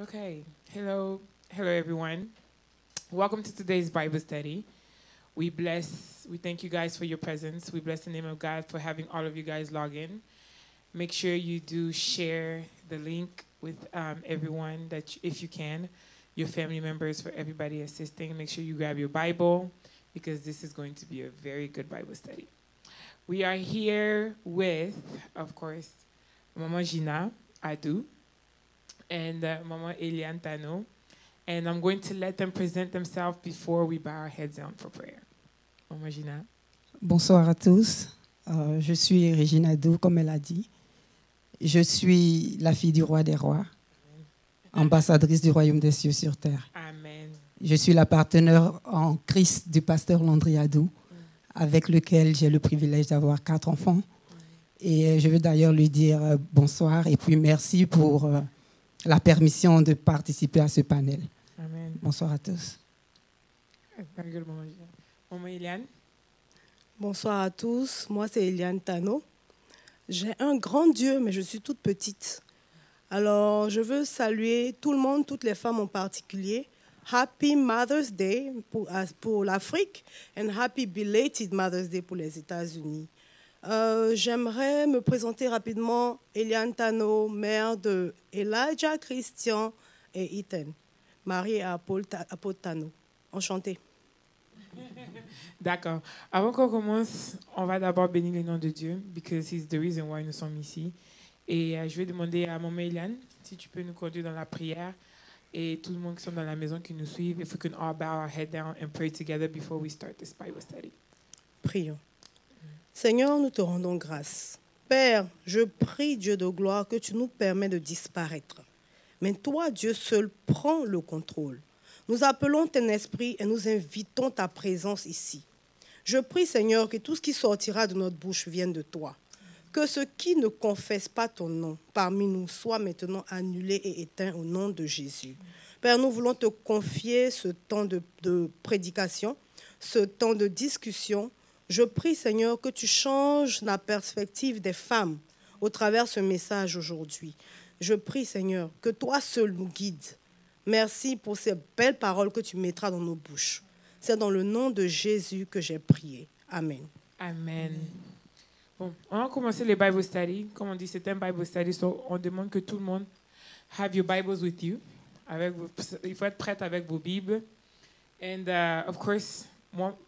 Okay. Hello, everyone. Welcome to today's Bible study. We thank you guys for your presence. We bless the name of God for having all of you guys log in. Make sure you do share the link with everyone if you can, your family members, for everybody assisting. Make sure you grab your Bible because this is going to be a very good Bible study. We are here with, of course, Mama Gina Adu and Mama Eliane Tano. And I'm going to let them present themselves before we bow our heads down for prayer. Mama Gina. Bonsoir à tous. Je suis Regina Dou, comme elle a dit. Je suis la fille du roi des rois, ambassadrice du royaume des cieux sur terre. Amen. Je suis la partenaire en Christ du pasteur Landry Adou, avec lequel j'ai le privilège d'avoir 4 enfants. Et je veux d'ailleurs lui dire bonsoir et puis merci pour la permission de participer à ce panel. Amen. Bonsoir à tous. Very good, Mama Gina. Mama Eliane. Bonsoir à tous, moi c'est Eliane Tano. J'ai un grand Dieu, mais je suis toute petite. Alors, je veux saluer tout le monde, toutes les femmes en particulier. Happy Mother's Day pour l'Afrique and Happy Belated Mother's Day pour les États-Unis. J'aimerais me présenter rapidement Eliane Tano, mère de Elijah, Christian et Ethan, mariée à Paul Tano. Enchantée. D'accord. Avant qu'on commence, on va d'abord bénir le nom de Dieu, because he's the reason why nous sommes ici. Et je vais demander à Maman Eliane si tu peux nous conduire dans la prière et tout le monde qui sont dans la maison qui nous suivent, if we can all bow our head down and pray together before we start this Bible study. Prions. Seigneur, nous te rendons grâce. Père, je prie, Dieu de gloire, que tu nous permets de disparaître. Mais toi, Dieu seul, prends le contrôle. Nous appelons ton esprit et nous invitons ta présence ici. Je prie, Seigneur, que tout ce qui sortira de notre bouche vienne de toi. Que ceux qui ne confessent pas ton nom parmi nous soient maintenant annulés et éteints au nom de Jésus. Père, nous voulons te confier ce temps de prédication, ce temps de discussion. Je prie, Seigneur, que tu changes la perspective des femmes au travers de ce message aujourd'hui. Je prie, Seigneur, que toi seul nous guides. Merci pour ces belles paroles que tu mettras dans nos bouches. C'est dans le nom de Jésus que j'ai prié. Amen. Amen. Bon, on va commencer les Bible study. Comme on dit, c'est un Bible study, so on demande que tout le monde have your Bibles with you. Il faut être prête avec vos Bibles. And of course,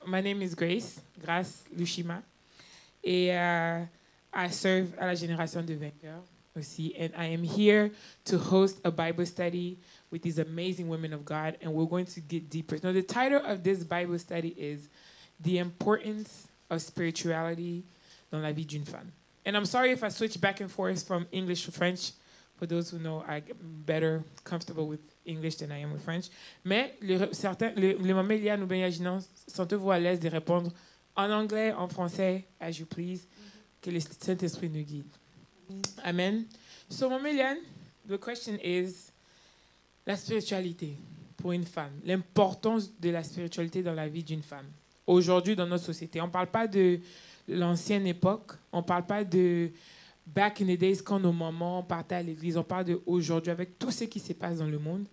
my name is Grace Lushima. Et I serve à la génération de vainqueurs aussi. And I am here to host a Bible study with these amazing women of God, and we're going to get deeper. Now, the title of this Bible study is The Importance of Spirituality dans la vie d'une femme. And I'm sorry if I switch back and forth from English to French. For those who know, I'm better comfortable with English than I am with French. Mais les mamans Eliane ou Benyaginan, sentez-vous à l'aise de répondre en anglais, en français, as you please, que le Saint-Esprit nous guide. Amen. So, Maman Eliane, the question is, la spiritualité pour une femme, l'importance de la spiritualité dans la vie d'une femme. Aujourd'hui, dans notre société, on ne parle pas de l'ancienne époque, on ne parle pas de back in the days quand nos mamans partaient à l'église, on parle d'aujourd'hui avec tout ce qui se passe dans le monde.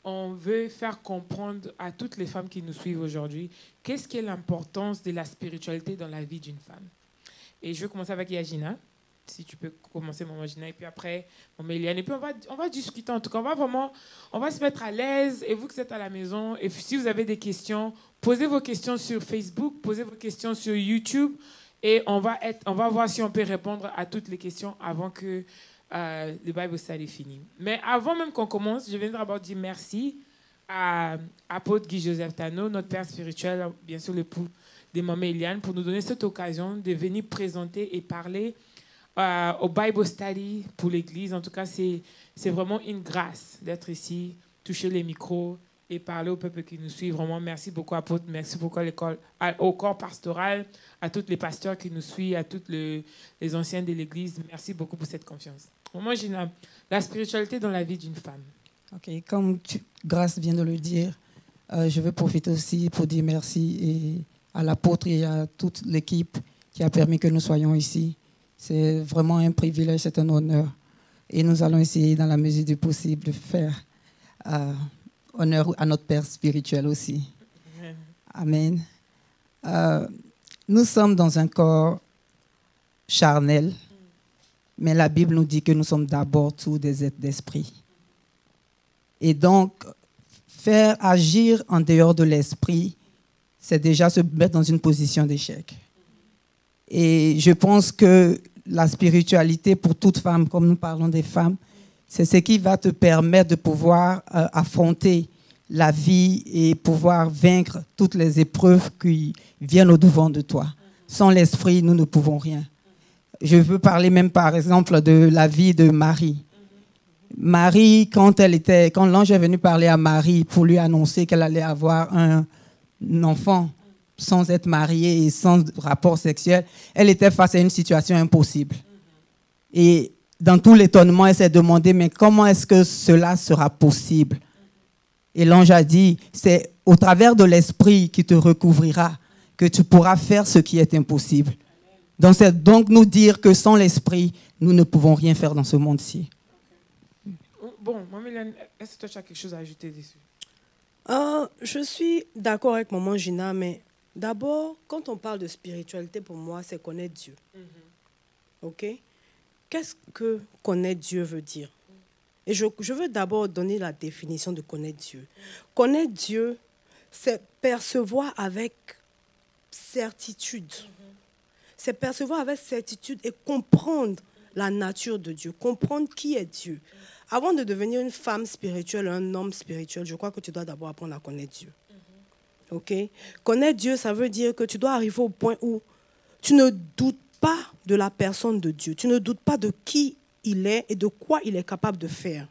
On veut faire comprendre à toutes les femmes qui nous suivent aujourd'hui qu'est-ce qu'est l'importance de la spiritualité dans la vie d'une femme. Et je vais commencer avec Yagina. Si tu peux commencer, Maman Gina, et puis après, Maman Eliane. Et puis, on va discuter, en tout cas. On va se mettre à l'aise. Et vous qui êtes à la maison, et si vous avez des questions, posez vos questions sur Facebook, posez vos questions sur YouTube, et on va voir si on peut répondre à toutes les questions avant que le Bible study finisse. Mais avant même qu'on commence, je vais d'abord dire merci à apôtre Guy-Joseph Tano, notre père spirituel, bien sûr l'époux de Maman Eliane, pour nous donner cette occasion de venir présenter et parler au Bible Study pour l'Église. En tout cas, c'est vraiment une grâce d'être ici, toucher les micros et parler au peuple qui nous suit. Vraiment, merci beaucoup, apôtre. Merci beaucoup au corps pastoral, à tous les pasteurs qui nous suivent, à tous les anciens de l'Église. Merci beaucoup pour cette confiance. Moi, j'ai la spiritualité dans la vie d'une femme. Ok, comme Grace vient de le dire, je veux profiter aussi pour dire merci à l'apôtre et à toute l'équipe qui a permis que nous soyons ici. C'est vraiment un privilège, c'est un honneur. Et nous allons essayer, dans la mesure du possible, de faire Honneur à notre Père spirituel aussi. Amen. Nous sommes dans un corps charnel, mais la Bible nous dit que nous sommes d'abord tous des êtres d'esprit. Et donc, faire agir en dehors de l'esprit, c'est déjà se mettre dans une position d'échec. Et je pense que la spiritualité pour toute femme, comme nous parlons des femmes, c'est ce qui va te permettre de pouvoir affronter la vie et pouvoir vaincre toutes les épreuves qui viennent au-devant de toi. Sans l'esprit, nous ne pouvons rien. Je veux parler même par exemple de la vie de Marie. Marie, quand l'ange est venu parler à Marie pour lui annoncer qu'elle allait avoir un enfant sans être mariée et sans rapport sexuel, elle était face à une situation impossible. Et dans tout l'étonnement, elle s'est demandé, mais comment est-ce que cela sera possible? Et l'ange a dit, c'est au travers de l'esprit qui te recouvrira que tu pourras faire ce qui est impossible. Donc, c'est donc nous dire que sans l'esprit, nous ne pouvons rien faire dans ce monde-ci. Bon, Maman, est-ce que tu as quelque chose à ajouter dessus? Je suis d'accord avec Maman Gina, mais d'abord, quand on parle de spiritualité, pour moi, c'est connaître Dieu. OK? Qu'est-ce que connaître Dieu veut dire? Et je veux d'abord donner la définition de connaître Dieu. Connaître Dieu, c'est percevoir avec certitude. C'est percevoir avec certitude et comprendre la nature de Dieu, comprendre qui est Dieu. Avant de devenir une femme spirituelle, un homme spirituel, je crois que tu dois d'abord apprendre à connaître Dieu. OK? Connaître Dieu, ça veut dire que tu dois arriver au point où tu ne doutes pas de la personne de Dieu. Tu ne doutes pas de qui il est et de quoi il est capable de faire.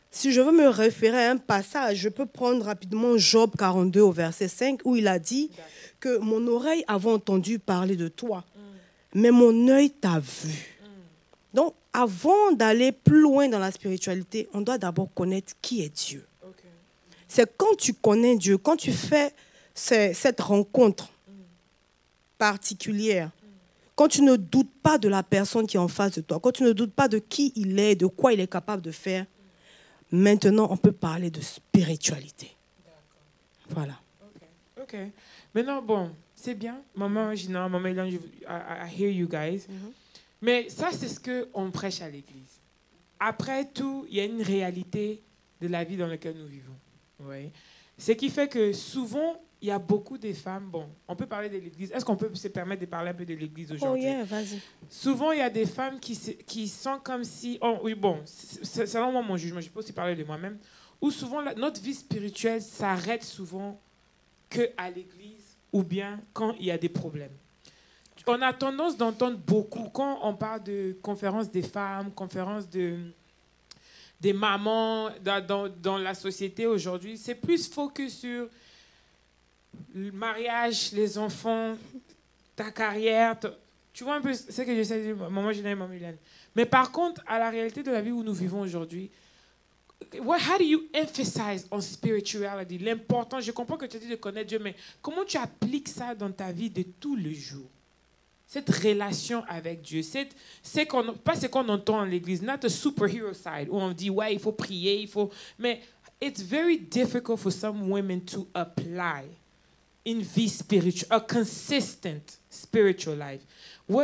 Si je veux me référer à un passage, je peux prendre rapidement Job 42 au verset 5 où il a dit que mon oreille avait entendu parler de toi, mais mon œil t'a vu. Donc, avant d'aller plus loin dans la spiritualité, on doit d'abord connaître qui est Dieu. C'est quand tu connais Dieu, quand tu fais cette rencontre particulière, quand tu ne doutes pas de la personne qui est en face de toi, quand tu ne doutes pas de qui il est, de quoi il est capable de faire, maintenant, on peut parler de spiritualité. Voilà. OK. Maintenant, bon, c'est bien. Maman Gina, Maman Hélène, I hear you guys. Mais ça, c'est ce qu'on prêche à l'église. Après tout, il y a une réalité de la vie dans laquelle nous vivons. Ouais. Ce qui fait que souvent, il y a beaucoup de femmes. Bon, on peut parler de l'église. Est-ce qu'on peut se permettre de parler un peu de l'église aujourd'hui? Oh yeah, vas-y. Souvent, il y a des femmes qui sont comme si... Oh, oui, bon, c'est vraiment mon jugement. Je peux aussi parler de moi-même. Où souvent, notre vie spirituelle s'arrête souvent qu'à l'église ou bien quand il y a des problèmes. On a tendance d'entendre beaucoup, quand on parle de conférences des femmes, conférences des mamans dans la société aujourd'hui, c'est plus focus sur le mariage, les enfants, ta carrière. Tu vois un peu ce que j'essaie de dire, Maman Gina et Maman Hélène. Mais par contre, à la réalité de la vie où nous vivons aujourd'hui, how do you emphasize on spirituality? L'important, je comprends que tu as dit de connaître Dieu, mais comment tu appliques ça dans ta vie de tous les jours? Cette relation avec Dieu, pas ce qu'on entend en l'église, not a superhero side, où on dit, ouais, il faut prier, mais it's very difficult for some women to apply une vie spirituelle, a consistent spiritual life.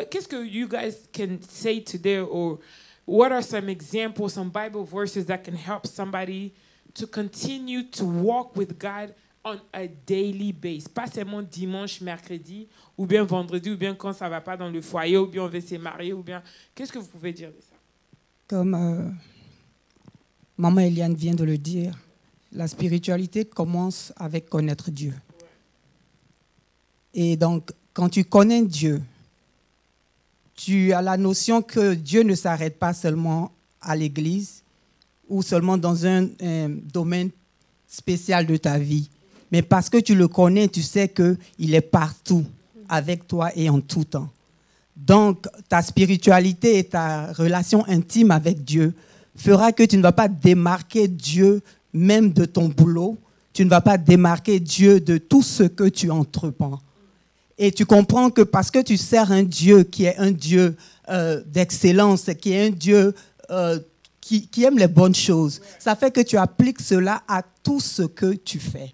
Qu'est-ce que you guys can say today, or what are some examples, some Bible verses that can help somebody to continue to walk with God on a daily basis? Pas seulement dimanche, mercredi, ou bien vendredi, ou bien quand ça ne va pas dans le foyer, ou bien on veut se marier, ou bien... Qu'est-ce que vous pouvez dire de ça? Comme Maman Eliane vient de le dire, la spiritualité commence avec connaître Dieu. Et donc, quand tu connais Dieu, tu as la notion que Dieu ne s'arrête pas seulement à l'église ou seulement dans un domaine spécial de ta vie. Mais parce que tu le connais, tu sais qu'il est partout, avec toi et en tout temps. Donc, ta spiritualité et ta relation intime avec Dieu fera que tu ne vas pas démarquer Dieu même de ton boulot. Tu ne vas pas démarquer Dieu de tout ce que tu entreprends. Et tu comprends que parce que tu sers un Dieu qui est un Dieu d'excellence, qui est un Dieu qui aime les bonnes choses. Ça fait que tu appliques cela à tout ce que tu fais.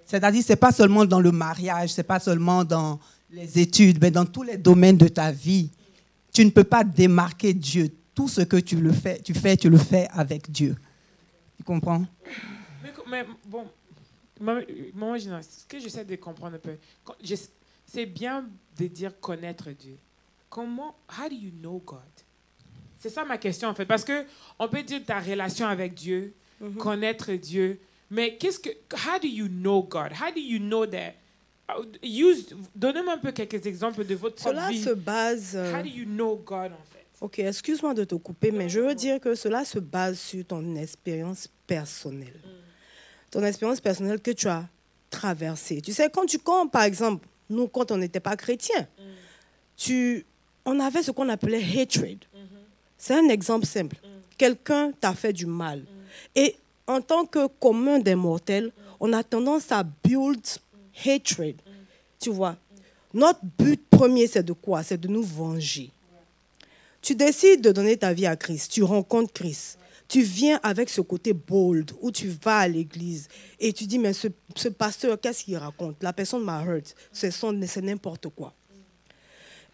C'est-à-dire, ce n'est pas seulement dans le mariage, ce n'est pas seulement dans les études, mais dans tous les domaines de ta vie. Tu ne peux pas démarquer Dieu. Tout ce que tu le fais avec Dieu. Tu comprends? Mais bon, moi, ce que j'essaie de comprendre un peu, c'est bien de dire connaître Dieu. Comment, how do you know God? C'est ça ma question en fait, parce que on peut dire ta relation avec Dieu, connaître Dieu, mais how do you know God? How do you know that? Donnez-moi un peu quelques exemples de votre propre vie. Cela se base. How do you know God en fait? Ok, excuse-moi de te couper, mais je veux dire que cela se base sur ton expérience personnelle. Ton expérience personnelle que tu as traversée. Tu sais, quand par exemple, nous, quand on n'était pas chrétiens, on avait ce qu'on appelait hatred. C'est un exemple simple. Quelqu'un t'a fait du mal. Et en tant que commun des mortels, on a tendance à build hatred. Tu vois, notre but premier, c'est de quoi? C'est de nous venger. Tu décides de donner ta vie à Christ, tu rencontres Christ. Tu viens avec ce côté bold où tu vas à l'église et tu dis, mais ce pasteur, qu'est-ce qu'il raconte? La personne m'a hurt, c'est n'importe quoi.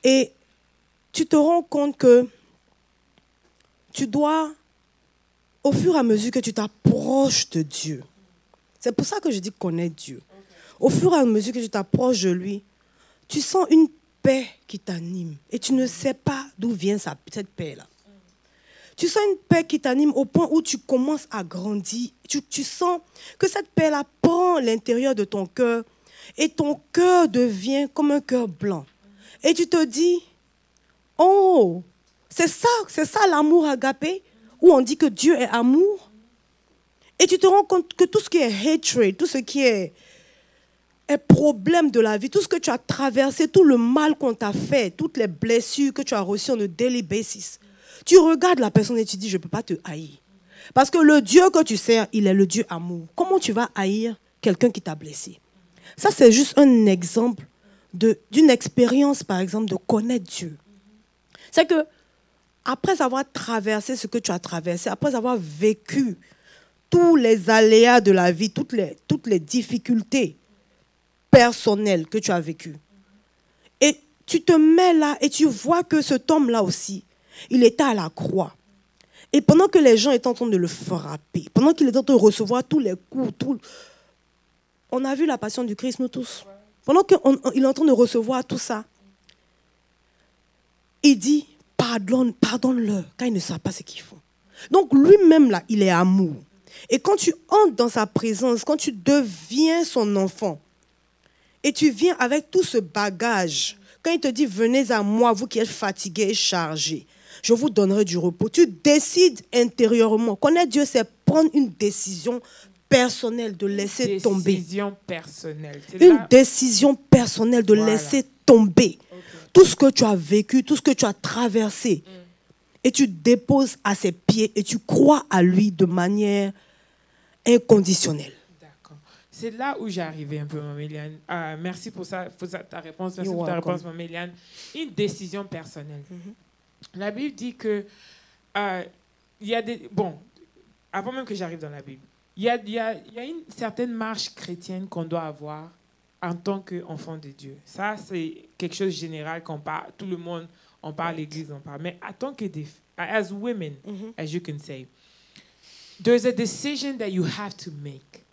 Et tu te rends compte que tu dois, au fur et à mesure que tu t'approches de Dieu, c'est pour ça que je dis connaître Dieu. Au fur et à mesure que tu t'approches de lui, tu sens une paix qui t'anime et tu ne sais pas d'où vient cette paix-là. Tu sens une paix qui t'anime au point où tu commences à grandir. Tu sens que cette paix-là prend l'intérieur de ton cœur et ton cœur devient comme un cœur blanc. Et tu te dis, oh, c'est ça l'amour agapé, où on dit que Dieu est amour. Et tu te rends compte que tout ce qui est hatred, tout ce qui est problème de la vie, tout ce que tu as traversé, tout le mal qu'on t'a fait, toutes les blessures que tu as reçues on a daily basis, tu regardes la personne et tu dis, je ne peux pas te haïr. Parce que le Dieu que tu sers, il est le Dieu amour. Comment tu vas haïr quelqu'un qui t'a blessé? Ça, c'est juste un exemple d'une expérience, par exemple, de connaître Dieu. C'est que, après avoir traversé ce que tu as traversé, après avoir vécu tous les aléas de la vie, toutes les difficultés personnelles que tu as vécues, et tu te mets là et tu vois que cet homme-là aussi, il était à la croix. Et pendant que les gens étaient en train de le frapper, pendant qu'il était en train de recevoir tous les coups, on a vu la passion du Christ, nous tous. Pendant qu'il est en train de recevoir tout ça, il dit, pardonne-leur, car ils ne savent pas ce qu'ils font. Donc lui-même, là, il est amour. Et quand tu entres dans sa présence, quand tu deviens son enfant, et tu viens avec tout ce bagage, quand il te dit, venez à moi, vous qui êtes fatigués et chargés, je vous donnerai du repos. Tu décides intérieurement. Connaître Dieu, c'est prendre une décision personnelle de laisser tomber. Décision personnelle. Une décision personnelle de laisser tomber. Okay. Tout ce que tu as vécu, tout ce que tu as traversé. Et tu déposes à ses pieds et tu crois à lui de manière inconditionnelle. D'accord. C'est là où j'ai arrivé un peu, Maméliane. Merci pour ça, ta réponse. Merci pour ta réponse, Maméliane. Une décision personnelle. La Bible dit que il y a des... Bon, avant même que j'arrive dans la Bible, il y a une certaine marche chrétienne qu'on doit avoir en tant qu'enfant de Dieu. Ça, c'est quelque chose de général qu'on parle. Tout le monde, on parle, l'Église, on parle. Mais en tant que as women, as you can say, there's a decision that you have to make,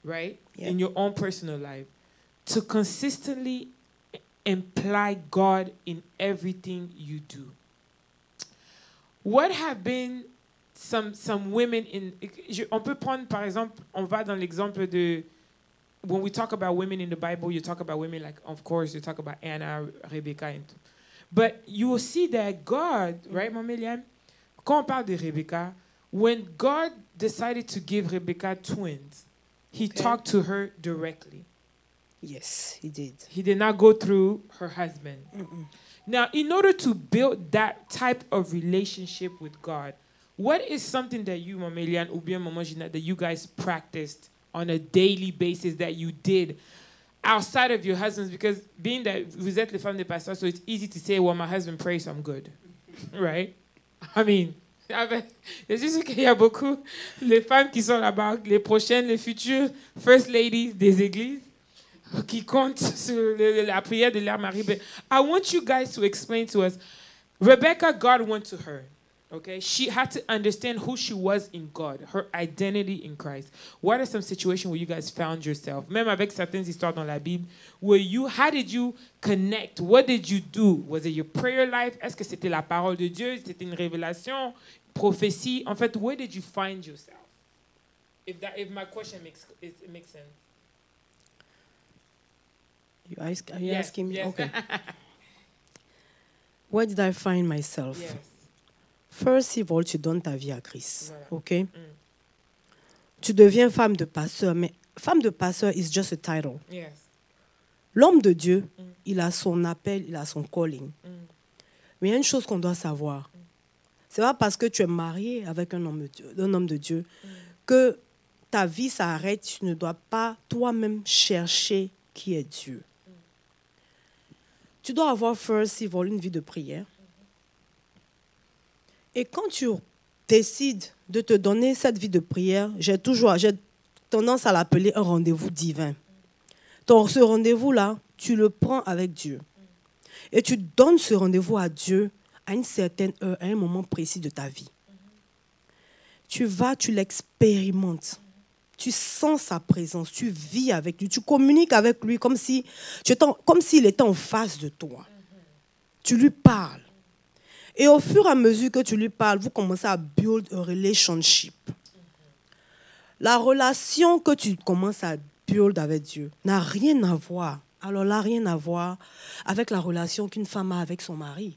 right, in your own personal life, to consistently imply God in everything you do. What have been some women on peut prendre par exemple, on va dans l'exemple de, when we talk about women in the Bible, you talk about women like, of course, you talk about Anna, Rebecca, and but you will see that God, right, Maméliane, quand on parle de Rebecca, when God decided to give Rebecca twins, he talked to her directly. Yes, he did. He did not go through her husband. Now, in order to build that type of relationship with God, what is something that you, Maméliane, ou bien Maman Ginette, that you guys practiced on a daily basis that you did outside of your husbands? Because being that vous êtes les femmes de pasteur, so it's easy to say, well, my husband prays, so I'm good. Right? I mean, Je suis sûre qu'il y a beaucoup de femmes qui sont là-bas, les prochaines, les futures first ladies des églises, qui comptent sur la prière de leur mari. But I want you guys to explain to us. Rebecca, God went to her. Okay, she had to understand who she was in God, her identity in Christ. What are some situations where you guys found yourself? Même avec certaines histoires dans la Bible, how did you connect? What did you do? Was it your prayer life? Est-ce que c'était la parole de Dieu? C'était une révélation, prophétie? En fait, where did you find yourself? If my question makes sense. Are you asking me? Yes. Okay. Where did I find myself? Yes. First of all, tu donnes ta vie à Christ. Voilà. OK? Tu deviens femme de pasteur, mais femme de pasteur is just a title. Yes. L'homme de Dieu, il a son appel, il a son calling. Mais il y a une chose qu'on doit savoir. C'est pas parce que tu es marié avec un homme de Dieu que ta vie s'arrête. Tu ne dois pas toi-même chercher qui est Dieu. Tu dois avoir first of all une vie de prière. Et quand tu décides de te donner cette vie de prière, j'ai tendance à l'appeler un rendez-vous divin. Donc, ce rendez-vous-là, tu le prends avec Dieu. Et tu donnes ce rendez-vous à Dieu à une certaine heure, à un moment précis de ta vie. Tu vas, tu l'expérimentes. Tu sens sa présence, tu vis avec lui, tu communiques avec lui comme s'il était en face de toi. Tu lui parles. Et au fur et à mesure que tu lui parles, vous commencez à build a relationship. La relation que tu commences à build avec Dieu n'a rien à voir. Alors là, rien à voir avec la relation qu'une femme a avec son mari.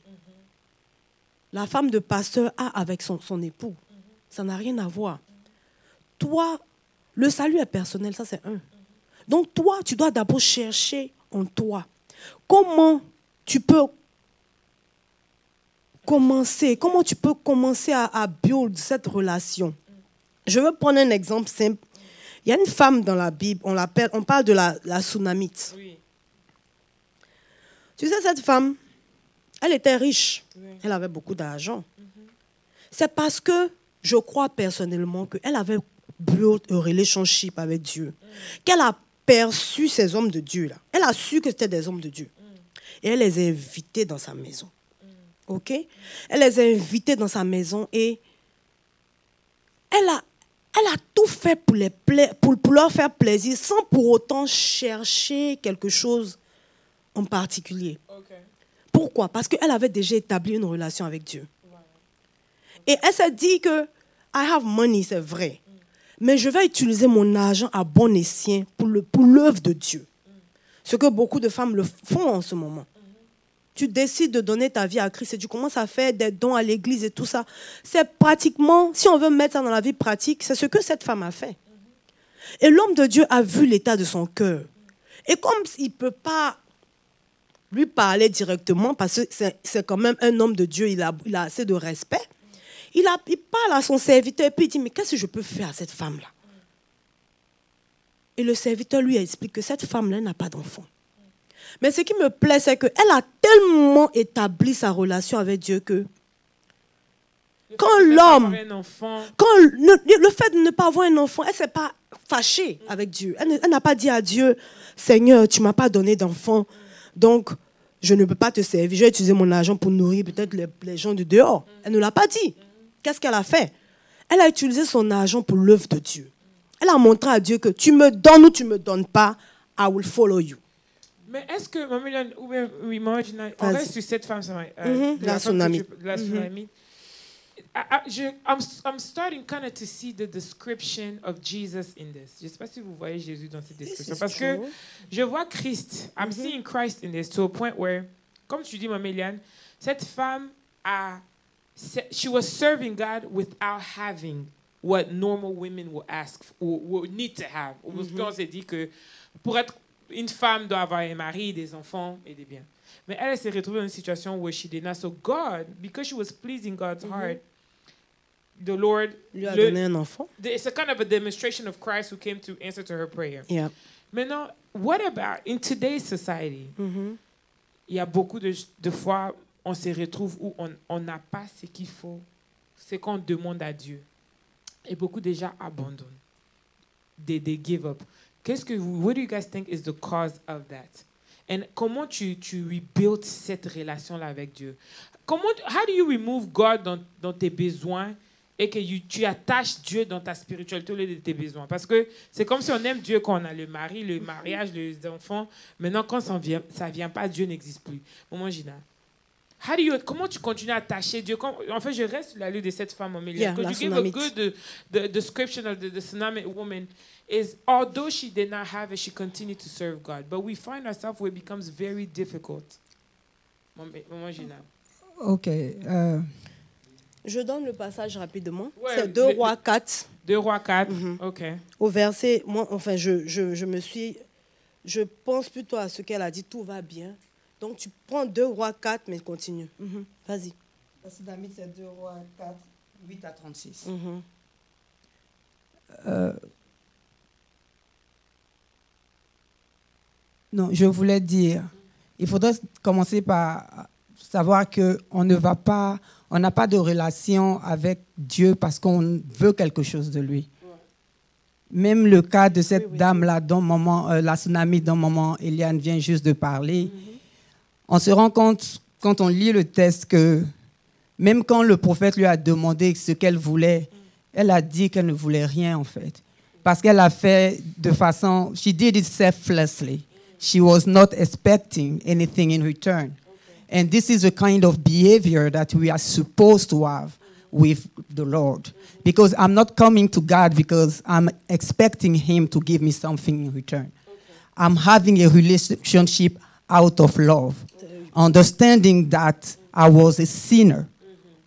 La femme de pasteur a avec son époux. Ça n'a rien à voir. Toi, le salut est personnel, ça c'est un. Donc toi, tu dois d'abord chercher en toi. Comment tu peux commencer à build cette relation. Je veux prendre un exemple simple. Il y a une femme dans la Bible, on parle de la Sunamite. Oui. Tu sais, cette femme, elle était riche. Oui. Elle avait beaucoup d'argent. C'est parce que je crois personnellement qu'elle avait build a relationship avec Dieu, qu'elle a perçu ces hommes de Dieu là. Elle a su que c'était des hommes de Dieu. Et elle les a invités dans sa maison. OK? Elle les a invités dans sa maison et elle a tout fait pour leur faire plaisir sans pour autant chercher quelque chose en particulier. Okay. Pourquoi? Parce qu'elle avait déjà établi une relation avec Dieu. Et elle s'est dit que I have money, c'est vrai. Mais je vais utiliser mon argent à bon escient pour l'œuvre de Dieu. Ce que beaucoup de femmes le font en ce moment. Tu décides de donner ta vie à Christ et tu commences à faire des dons à l'église et tout ça. C'est pratiquement, si on veut mettre ça dans la vie pratique, c'est ce que cette femme a fait. Et l'homme de Dieu a vu l'état de son cœur. Et comme il ne peut pas lui parler directement, parce que c'est quand même un homme de Dieu, il a assez de respect, il parle à son serviteur et puis il dit, mais qu'est-ce que je peux faire à cette femme-là? Et le serviteur lui explique que cette femme-là n'a pas d'enfant. Mais ce qui me plaît, c'est qu'elle a tellement établi sa relation avec Dieu que quand l'homme, le fait de ne pas avoir un enfant, elle ne s'est pas fâchée avec Dieu. Elle n'a pas dit à Dieu, Seigneur, tu ne m'as pas donné d'enfant, donc je ne peux pas te servir. Je vais utiliser mon argent pour nourrir peut-être les gens du dehors. Elle ne l'a pas dit. Qu'est-ce qu'elle a fait? Elle a utilisé son argent pour l'œuvre de Dieu. Elle a montré à Dieu que tu me donnes ou tu ne me donnes pas, I will follow you. Mais est-ce que, on reste sur cette femme, la Sunamite. I'm starting kind of to see the description of Jesus in this. Je ne sais pas si vous voyez Jésus dans cette description. Parce que je vois Christ. I'm seeing Christ in this to a point where, comme tu dis, Maman Eliane, cette femme she was serving God without having what normal women will ask or will need to have. Parce qu'on s'est dit que pour être une femme doit avoir un mari, des enfants et des biens. Mais elle s'est retrouvée dans une situation where she did not. So God, because she was pleasing God's heart, the Lord lui a donné un enfant. It's a kind of a demonstration of Christ who came to answer to her prayer. Yeah. Maintenant, what about in today's society? Il y a beaucoup de fois, on se retrouve où on n'a pas ce qu'il faut c'est qu'on demande à Dieu. Et beaucoup déjà abandonnent. They give up. What do you guys think is the cause of that? And comment tu rebuild cette relation-là avec Dieu? How do you remove God dans tes besoins et que tu attaches Dieu dans ta spiritualité au lieu de tes besoins? Parce que c'est comme si on aime Dieu quand on a le mari, le mariage, les enfants. Maintenant, quand ça vient pas, Dieu n'existe plus. Maman Gina, comment tu continues à attacher Dieu? En fait, je reste sur la lutte de cette femme, Amélia. Because you gave a good the description of the Tsunami woman is, although she did not have it, she continued to serve God. But we find ourselves where it becomes very difficult. Maman Gina. Ok. Je donne le passage rapidement. Ouais, c'est 2 Rois 4. 2 Rois 4, ok. Au verset, moi, enfin, je pense plutôt à ce qu'elle a dit, tout va bien. Donc, tu prends 2 Rois 4, mais continue. Vas-y. C'est 2 Rois 4, 8 à 36. Non, je voulais dire, il faudrait commencer par savoir qu'on n'a pas de relation avec Dieu parce qu'on veut quelque chose de lui. Même le cas de cette dame-là, dont la Tsunami, dont maman Eliane vient juste de parler, on se rend compte, quand on lit le texte, que même quand le prophète lui a demandé ce qu'elle voulait, elle a dit qu'elle ne voulait rien, en fait. Parce qu'elle a fait de façon... She did it selflessly. She was not expecting anything in return. And this is the kind of behavior that we are supposed to have with the Lord. Because I'm not coming to God because I'm expecting Him to give me something in return. I'm having a relationship out of love. Understanding that I was a sinner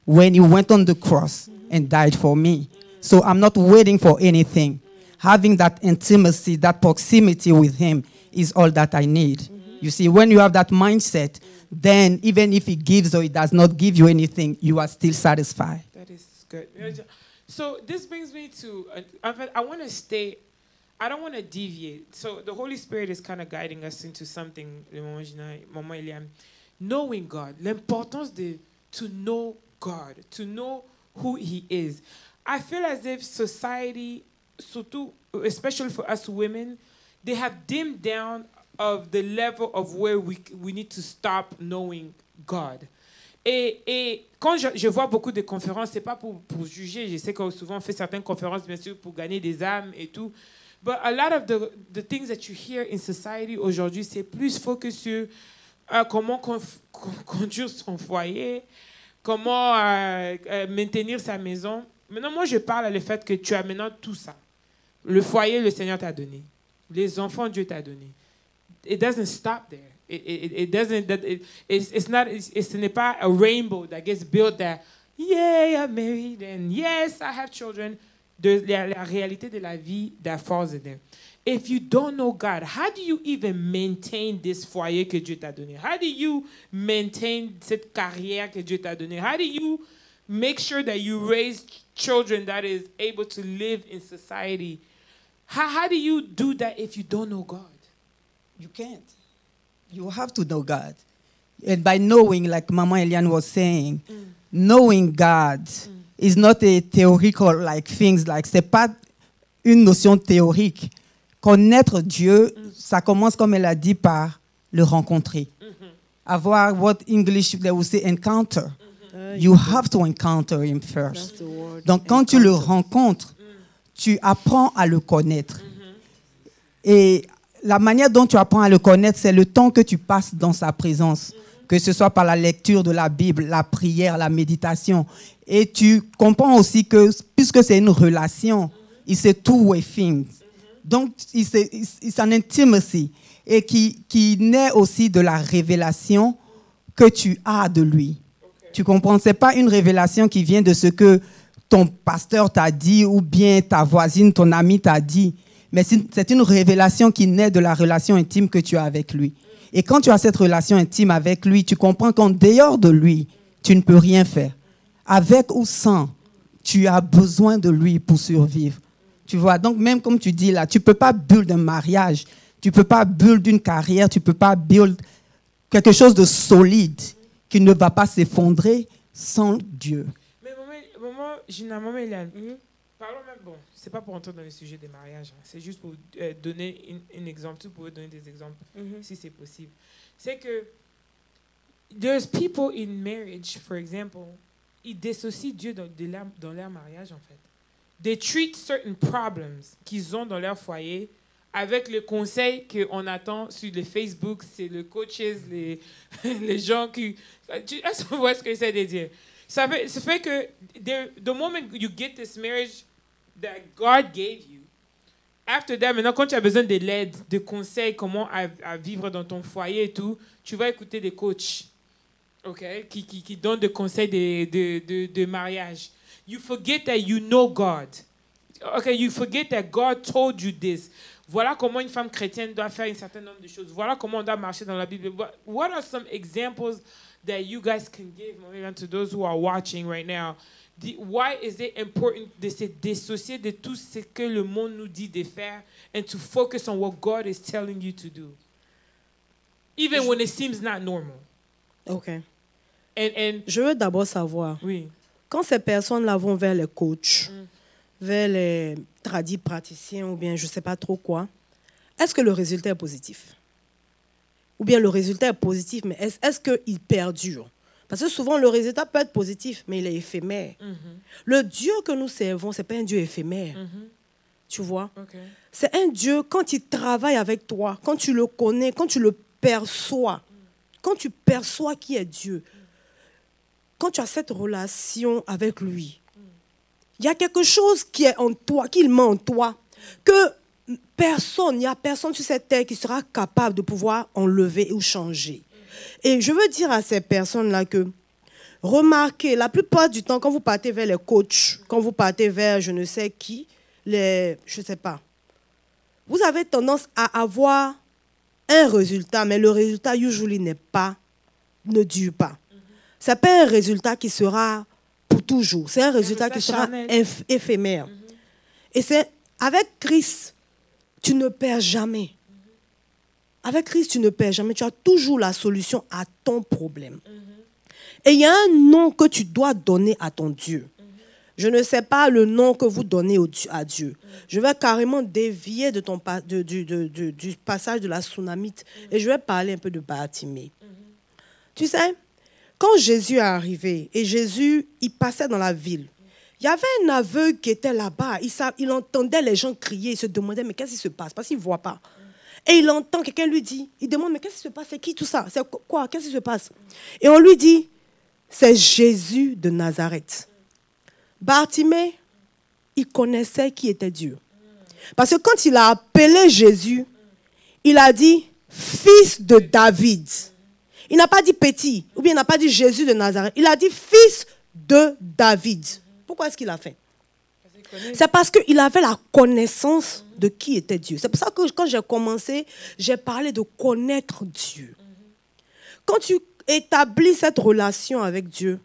when He went on the cross and died for me. So I'm not waiting for anything. Having that intimacy, that proximity with Him is all that I need. You see, when you have that mindset, then even if He gives or He does not give you anything, you are still satisfied. That is good. So this brings me to, I want to stay, I don't want to deviate. So the Holy Spirit is kind of guiding us into something, Maman Eliane, knowing God, l'importance to know God, to know who He is. I feel as if society, especially for us women, they have dimmed down of the level of where we need to stop knowing God. Et quand je vois beaucoup de conférences, c'est pas pour juger, je sais que souvent on fait certaines conférences, bien sûr, pour gagner des âmes et tout. But a lot of the things that you hear in society aujourd'hui, c'est plus focus sur comment conduire son foyer, comment maintenir sa maison. Maintenant, moi, je parle le fait que tu as maintenant tout ça. Le foyer, le Seigneur t'a donné. Les enfants, Dieu t'a donné. It doesn't stop there. Ce n'est pas a rainbow that gets built that, yeah, I'm married and yes, I have children. La réalité de la vie that falls in there. If you don't know God, how do you even maintain this foyer que Dieu t'a donné? How do you maintain cette carrière que Dieu t'a donné? How do you make sure that you raise children that is able to live in society? How do you do that if you don't know God? You can't. You have to know God. And by knowing, like Mama Eliane was saying, knowing God is not a theoretical like things, like c'est pas une notion théorique. Connaître Dieu, ça commence, comme elle a dit, par le rencontrer. Avoir what English they will say encounter. You have to encounter Him first. Donc quand tu le rencontres, tu apprends à le connaître. Et la manière dont tu apprends à le connaître, c'est le temps que tu passes dans sa présence, que ce soit par la lecture de la Bible, la prière, la méditation. Et tu comprends aussi que, puisque c'est une relation, it's a two-way thing. Donc, it's an intimacy. Et qui naît aussi de la révélation que tu as de lui. Tu comprends? Ce n'est pas une révélation qui vient de ce que ton pasteur t'a dit ou bien ta voisine, ton ami t'a dit. Mais c'est une révélation qui naît de la relation intime que tu as avec lui. Et quand tu as cette relation intime avec lui, tu comprends qu'en dehors de lui, tu ne peux rien faire. Avec ou sans, tu as besoin de lui pour survivre. Tu vois, donc même comme tu dis là, tu ne peux pas build un mariage, tu ne peux pas build une carrière, tu ne peux pas build quelque chose de solide qui ne va pas s'effondrer sans Dieu. Mais maman, Gina, maman Eliane, parlons même, bon, c'est pas pour entrer dans le sujet des mariages, hein, c'est juste pour donner un exemple, tu pouvez donner des exemples, si c'est possible. C'est que, there's people in marriage, for example, ils dissocient Dieu dans leur mariage, en fait. They treat certain problems qu'ils ont dans leur foyer avec le conseil qu'on attend sur le Facebook, c'est le coaches, les gens qui... Est-ce que vous voyez ce que j'essaie de dire? Ça fait que the moment you get this marriage that God gave you, after that, maintenant, quand tu as besoin de l'aide, de conseils, comment à vivre dans ton foyer et tout, tu vas écouter des coachs, okay, qui donnent des conseils de mariage. You forget that you know God. Okay, you forget that God told you this. Voilà comment une femme chrétienne doit faire un certain nombre de choses. Voilà comment on doit marcher dans la Bible. What are some examples that you guys can give to those who are watching right now? Why is it important de se dissocier de tout ce que le monde nous dit de faire and to focus on what God is telling you to do? Even when it seems not normal. OK. And Je veux d'abord savoir, oui. quand ces personnes-là vont vers les coachs, vers les tradis praticiens ou bien je ne sais pas trop quoi, est-ce que le résultat est positif? Ou bien le résultat est positif, mais est-ce qu'il perdure? Parce que souvent, le résultat peut être positif, mais il est éphémère. Le Dieu que nous servons, ce n'est pas un Dieu éphémère. Tu vois? Okay. C'est un Dieu, quand il travaille avec toi, quand tu le connais, quand tu le perçois, quand tu perçois qui est Dieu, quand tu as cette relation avec lui, il y a quelque chose qui est en toi, qu'il met en toi, que personne, il n'y a personne sur cette terre qui sera capable de pouvoir enlever ou changer. Et je veux dire à ces personnes-là que, remarquez, la plupart du temps, quand vous partez vers les coachs, quand vous partez vers je ne sais qui, je ne sais pas, vous avez tendance à avoir un résultat, mais le résultat, usually, ne dure pas. Ce n'est pas un résultat qui sera pour toujours. C'est un résultat qui sera éphémère. Et c'est avec Christ, tu ne perds jamais. Avec Christ, tu ne perds jamais. Tu as toujours la solution à ton problème. Et il y a un nom que tu dois donner à ton Dieu. Je ne sais pas le nom que vous donnez à Dieu. Je vais carrément dévier de du passage de la Sunamite et je vais parler un peu de Bartimée. Tu sais, quand Jésus est arrivé et Jésus, il passait dans la ville, il y avait un aveugle qui était là-bas. Il entendait les gens crier, il se demandait mais qu'est-ce qui se passe? Parce qu'il ne voit pas. Et il entend, quelqu'un lui dit, il demande mais qu'est-ce qui se passe? C'est qui tout ça? C'est quoi? Qu'est-ce qui se passe? Et on lui dit, c'est Jésus de Nazareth. Bartimée, il connaissait qui était Dieu. Parce que quand il a appelé Jésus, il a dit fils de David. Il n'a pas dit petit, ou bien il n'a pas dit Jésus de Nazareth. Il a dit fils de David. Pourquoi est-ce qu'il a fait? C'est parce qu'il avait la connaissance de qui était Dieu. C'est pour ça que quand j'ai commencé, j'ai parlé de connaître Dieu. Quand tu établis cette relation avec Dieu,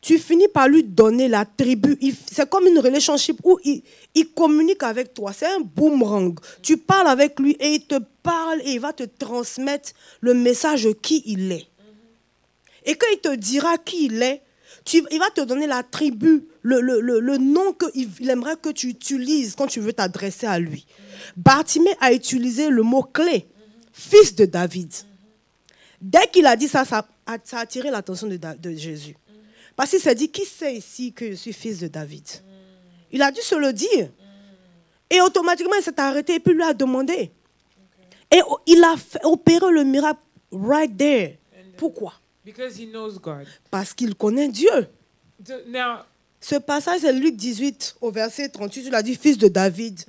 tu finis par lui donner l'attribut. C'est comme une relationship où il communique avec toi. C'est un boomerang. Tu parles avec lui et il te parle et il va te transmettre le message de qui il est. Et quand il te dira qui il est, il va te donner l'attribut, le nom qu'il aimerait que tu utilises quand tu veux t'adresser à lui. Bartimée a utilisé le mot-clé, fils de David. Dès qu'il a dit ça, ça a attiré l'attention de Jésus. Parce qu'il s'est dit, qui sait ici que je suis fils de David? Il a dû se le dire. Et automatiquement, il s'est arrêté et puis lui a demandé. Et il a opéré le miracle right there. Pourquoi? Because he knows God. Parce qu'il connaît Dieu. Now, ce passage, c'est Luc 18, au verset 38. Il a dit, fils de David,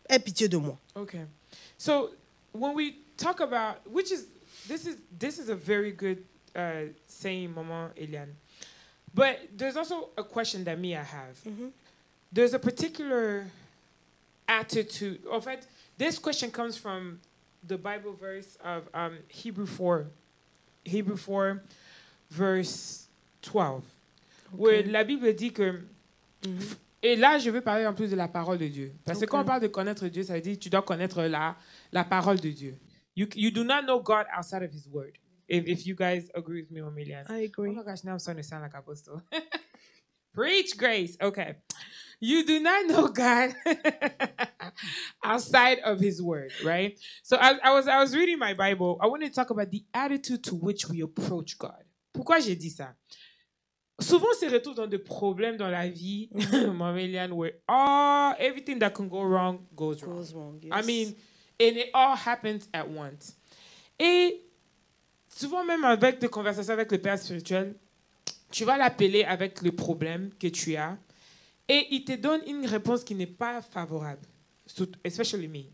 aie pitié de moi. Okay. So, when we talk about, this is a very good saying, Maman Eliane. But there's also a question that I have. There's a particular attitude. In fact, this question comes from the Bible verse of Hebrew 4, verse 12, where la Bible dit que, et là je veux parler en plus de la parole de Dieu. Parce que quand on parle de connaître Dieu, ça veut dire que tu dois connaître la parole de Dieu. You do not know God outside of His Word. If you guys agree with me, Emilian. I agree. Oh my gosh, now I'm starting to sound like Apostle. Preach, Grace. Okay. You do not know God outside of His Word, right? So I was reading my Bible. I want to talk about the attitude to which we approach God. Pourquoi j'ai dit ça? Souvent, on se retrouve dans des problèmes dans la vie, Marianne, where everything that can go wrong goes wrong. Goes wrong, yes. I mean, and it all happens at once. Et souvent, même avec des conversations avec le Père spirituel, tu vas l'appeler avec le problème que tu as et il te donne une réponse qui n'est pas favorable, especially me.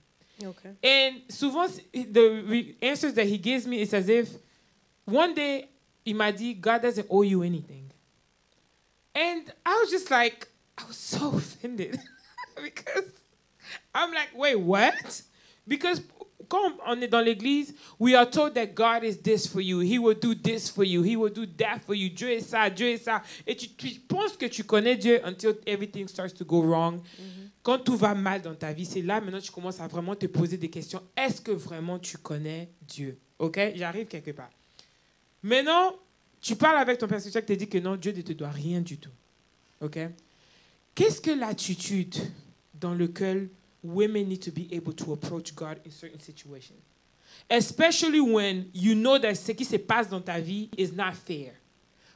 Okay. And souvent, the answers that he gives me is as if one day il m'a dit, God doesn't owe you anything. And I was just like, I was so offended because I'm like, wait, what? Because quand on est dans l'église, we are told that God is this for you. He will do this for you. He will do that for you. Dieu est ça, Dieu est ça. Et tu penses que tu connais Dieu until everything starts to go wrong. Quand tout va mal dans ta vie, c'est là maintenant tu commences à vraiment te poser des questions. Est-ce que vraiment tu connais Dieu? OK? J'arrive quelque part. Maintenant, tu parles avec ton père spirituel qui te dit que non, Dieu ne te doit rien du tout. OK? Qu'est-ce que l'attitude dans laquelle women need to be able to approach God in certain situations? Especially when you know that ce qui se passe dans ta vie is not fair.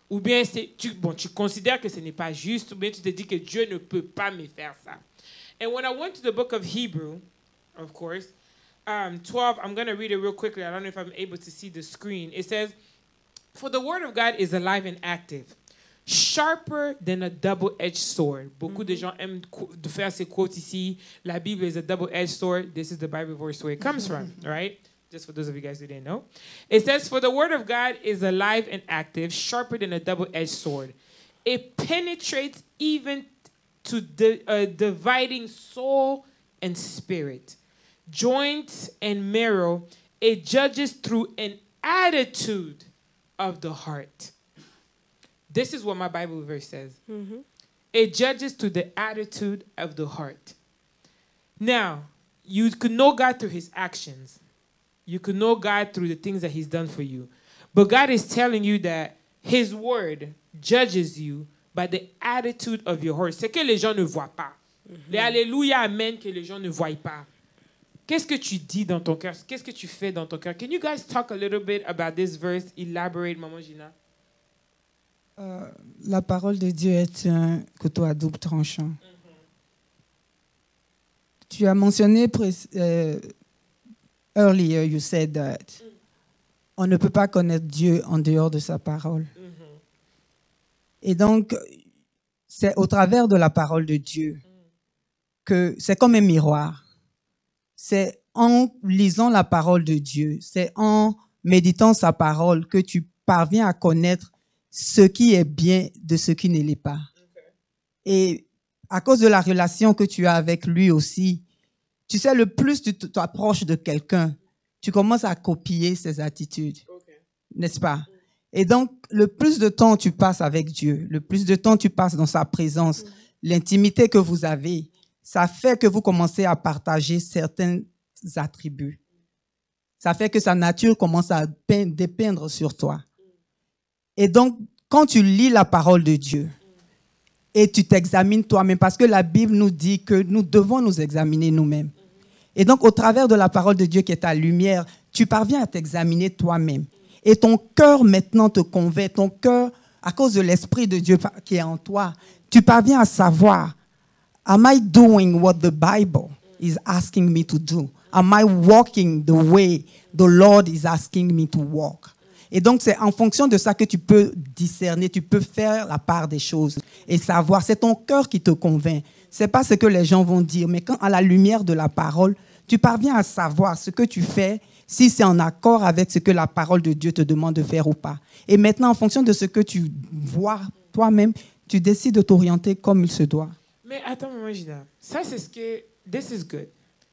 Ou bien tu considères que ce n'est pas juste, ou bien tu te dis que Dieu ne peut pas me faire ça. And when I went to the book of Hebrew, of course, 12, I'm going to read it real quickly. I don't know if I'm able to see the screen. It says, "For the word of God is alive and active, sharper than a double-edged sword." Beaucoup de gens aiment de faire ces quotes ici. La Bible is a double-edged sword. This is the Bible verse where it comes from, right? Just for those of you guys who didn't know. It says, "For the word of God is alive and active, sharper than a double-edged sword. It penetrates even to dividing soul and spirit, joints and marrow. It judges through an attitude of the heart." This is what my Bible verse says. It judges to the attitude of the heart. Now, you could know God through His actions. You could know God through the things that He's done for you. But God is telling you that His word judges you by the attitude of your heart. C'est que les gens ne voient pas. Les Alléluia, Amen que les gens ne voient pas. Qu'est-ce que tu dis dans ton cœur? Qu'est-ce que tu fais dans ton cœur? Can you guys talk a little bit about this verse? Elaborate, Maman Gina. La parole de Dieu est un couteau à double tranchant. Tu as mentionné earlier, you said that on ne peut pas connaître Dieu en dehors de sa parole. Et donc, c'est au travers de la parole de Dieu que c'est comme un miroir. C'est en lisant la parole de Dieu, c'est en méditant sa parole que tu parviens à connaître ce qui est bien de ce qui ne l'est pas. Et à cause de la relation que tu as avec lui aussi, tu sais, le plus tu t'approches de quelqu'un, tu commences à copier ses attitudes, n'est-ce pas? Et donc, le plus de temps tu passes avec Dieu, le plus de temps tu passes dans sa présence, l'intimité que vous avez, ça fait que vous commencez à partager certains attributs. Ça fait que sa nature commence à dépeindre sur toi. Et donc, quand tu lis la parole de Dieu et tu t'examines toi-même, parce que la Bible nous dit que nous devons nous examiner nous-mêmes. Et donc, au travers de la parole de Dieu qui est ta lumière, tu parviens à t'examiner toi-même. Et ton cœur maintenant te convainc, ton cœur, à cause de l'Esprit de Dieu qui est en toi, tu parviens à savoir, am I doing what the Bible is asking me to do? Am I walking the way the Lord is asking me to walk? Et donc, c'est en fonction de ça que tu peux discerner, tu peux faire la part des choses et savoir. C'est ton cœur qui te convainc. Ce n'est pas ce que les gens vont dire, mais quand à la lumière de la parole, tu parviens à savoir ce que tu fais, si c'est en accord avec ce que la parole de Dieu te demande de faire ou pas. Et maintenant, en fonction de ce que tu vois toi-même, tu décides de t'orienter comme il se doit. Mais attends, Maman Gina, ça c'est ce que... This is good,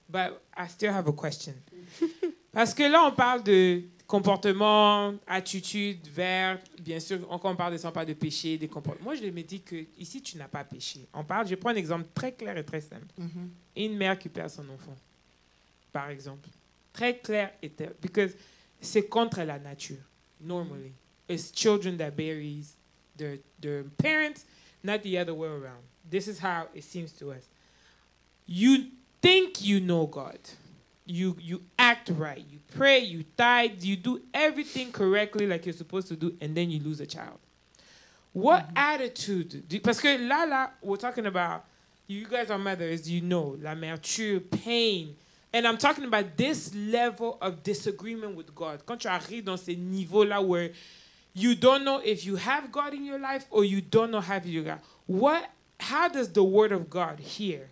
but I still have a question. Parce que là, on parle de comportement, attitude, vers, bien sûr, quand on parle de ça, on parle de péché, des comportements. Moi, je me dis que ici, tu n'as pas péché. Je prends un exemple très clair et très simple. Une mère qui perd son enfant, par exemple. Très clair et très... Because c'est contre la nature, normally. It's children that buries their parents, not the other way around. This is how it seems to us. You think you know God. You act right. You pray, you tithe, you do everything correctly like you're supposed to do, and then you lose a child. What attitude? Parce que là, we're talking about, you guys are mothers, you know, l'amertume, pain. And I'm talking about this level of disagreement with God. Quand tu arrives dans ces niveaux-là where you don't know if you have God in your life or you don't know have you God. How does the word of God here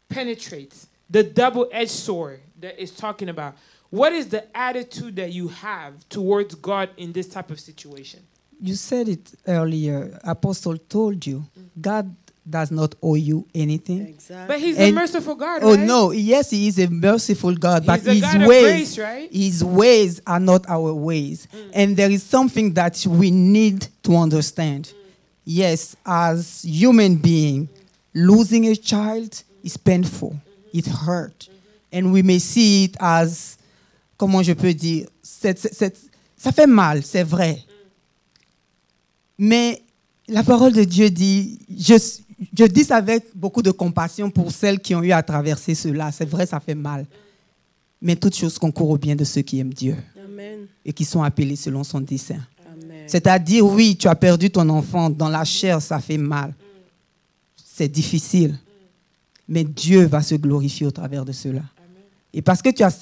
penetrate the double-edged sword that it's talking about? What is the attitude that you have towards God in this type of situation? You said it earlier. Apostle told you, God does not owe you anything. Exactly. But he's a merciful God, Oh right? no, yes, he is a merciful God, but He's a his God of ways, grace, right? his ways are not our ways. And there is something that we need to understand. Yes, as human being, losing a child is painful. It hurts. And we may see it as, comment je peux dire, ça fait mal, c'est vrai. Mais la parole de Dieu dit, je dis ça avec beaucoup de compassion pour celles qui ont eu à traverser cela. C'est vrai, ça fait mal. Mais toute chose concourt au bien de ceux qui aiment Dieu. Amen. Et qui sont appelés selon son dessein. Amen. C'est-à-dire, oui, tu as perdu ton enfant dans la chair, ça fait mal. C'est difficile. Mais Dieu va se glorifier au travers de cela. Et parce que tu as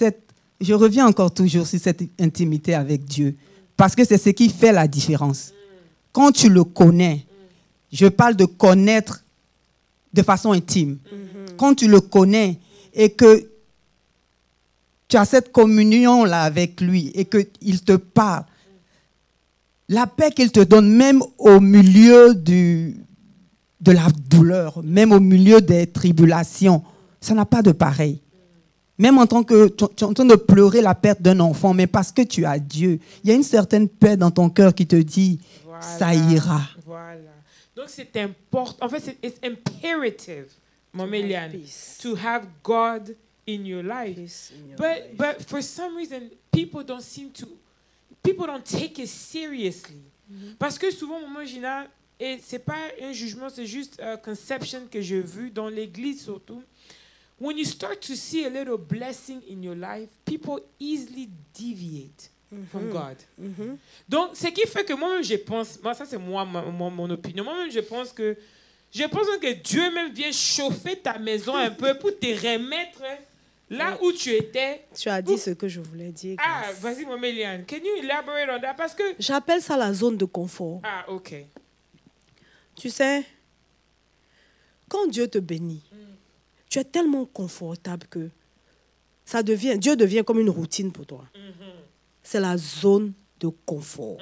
je reviens encore toujours sur cette intimité avec Dieu. Parce que c'est ce qui fait la différence. Quand tu le connais, je parle de connaître de façon intime. Quand tu le connais et que tu as cette communion-là avec lui et qu'il te parle, la paix qu'il te donne, même au milieu de la douleur, même au milieu des tribulations, ça n'a pas de pareil. Même en tant que tu es en train de pleurer la perte d'un enfant, mais parce que tu as Dieu, il y a une certaine paix dans ton cœur qui te dit, ça ira. Voilà. Donc c'est important. En fait, it's imperative, Mama Eliane, to have God in your life. But for some reason, people don't take it seriously. Parce que souvent, Maman Gina, et c'est pas un jugement, c'est juste une conception que j'ai vue dans l'église surtout. When you start to see a little blessing in your life, people easily deviate from God. Donc, ce qui fait que moi-même, je pense, ça c'est mon opinion, moi-même, je pense que Dieu même vient chauffer ta maison un peu pour te remettre là où tu étais. Tu as dit ce que je voulais dire. Ah, vas-y, Maman Eliane. Can you elaborate on that? Parce que... J'appelle ça la zone de confort. Ah, ok. Tu sais, quand Dieu te bénit, tu es tellement confortable que Dieu devient comme une routine pour toi. C'est la zone de confort.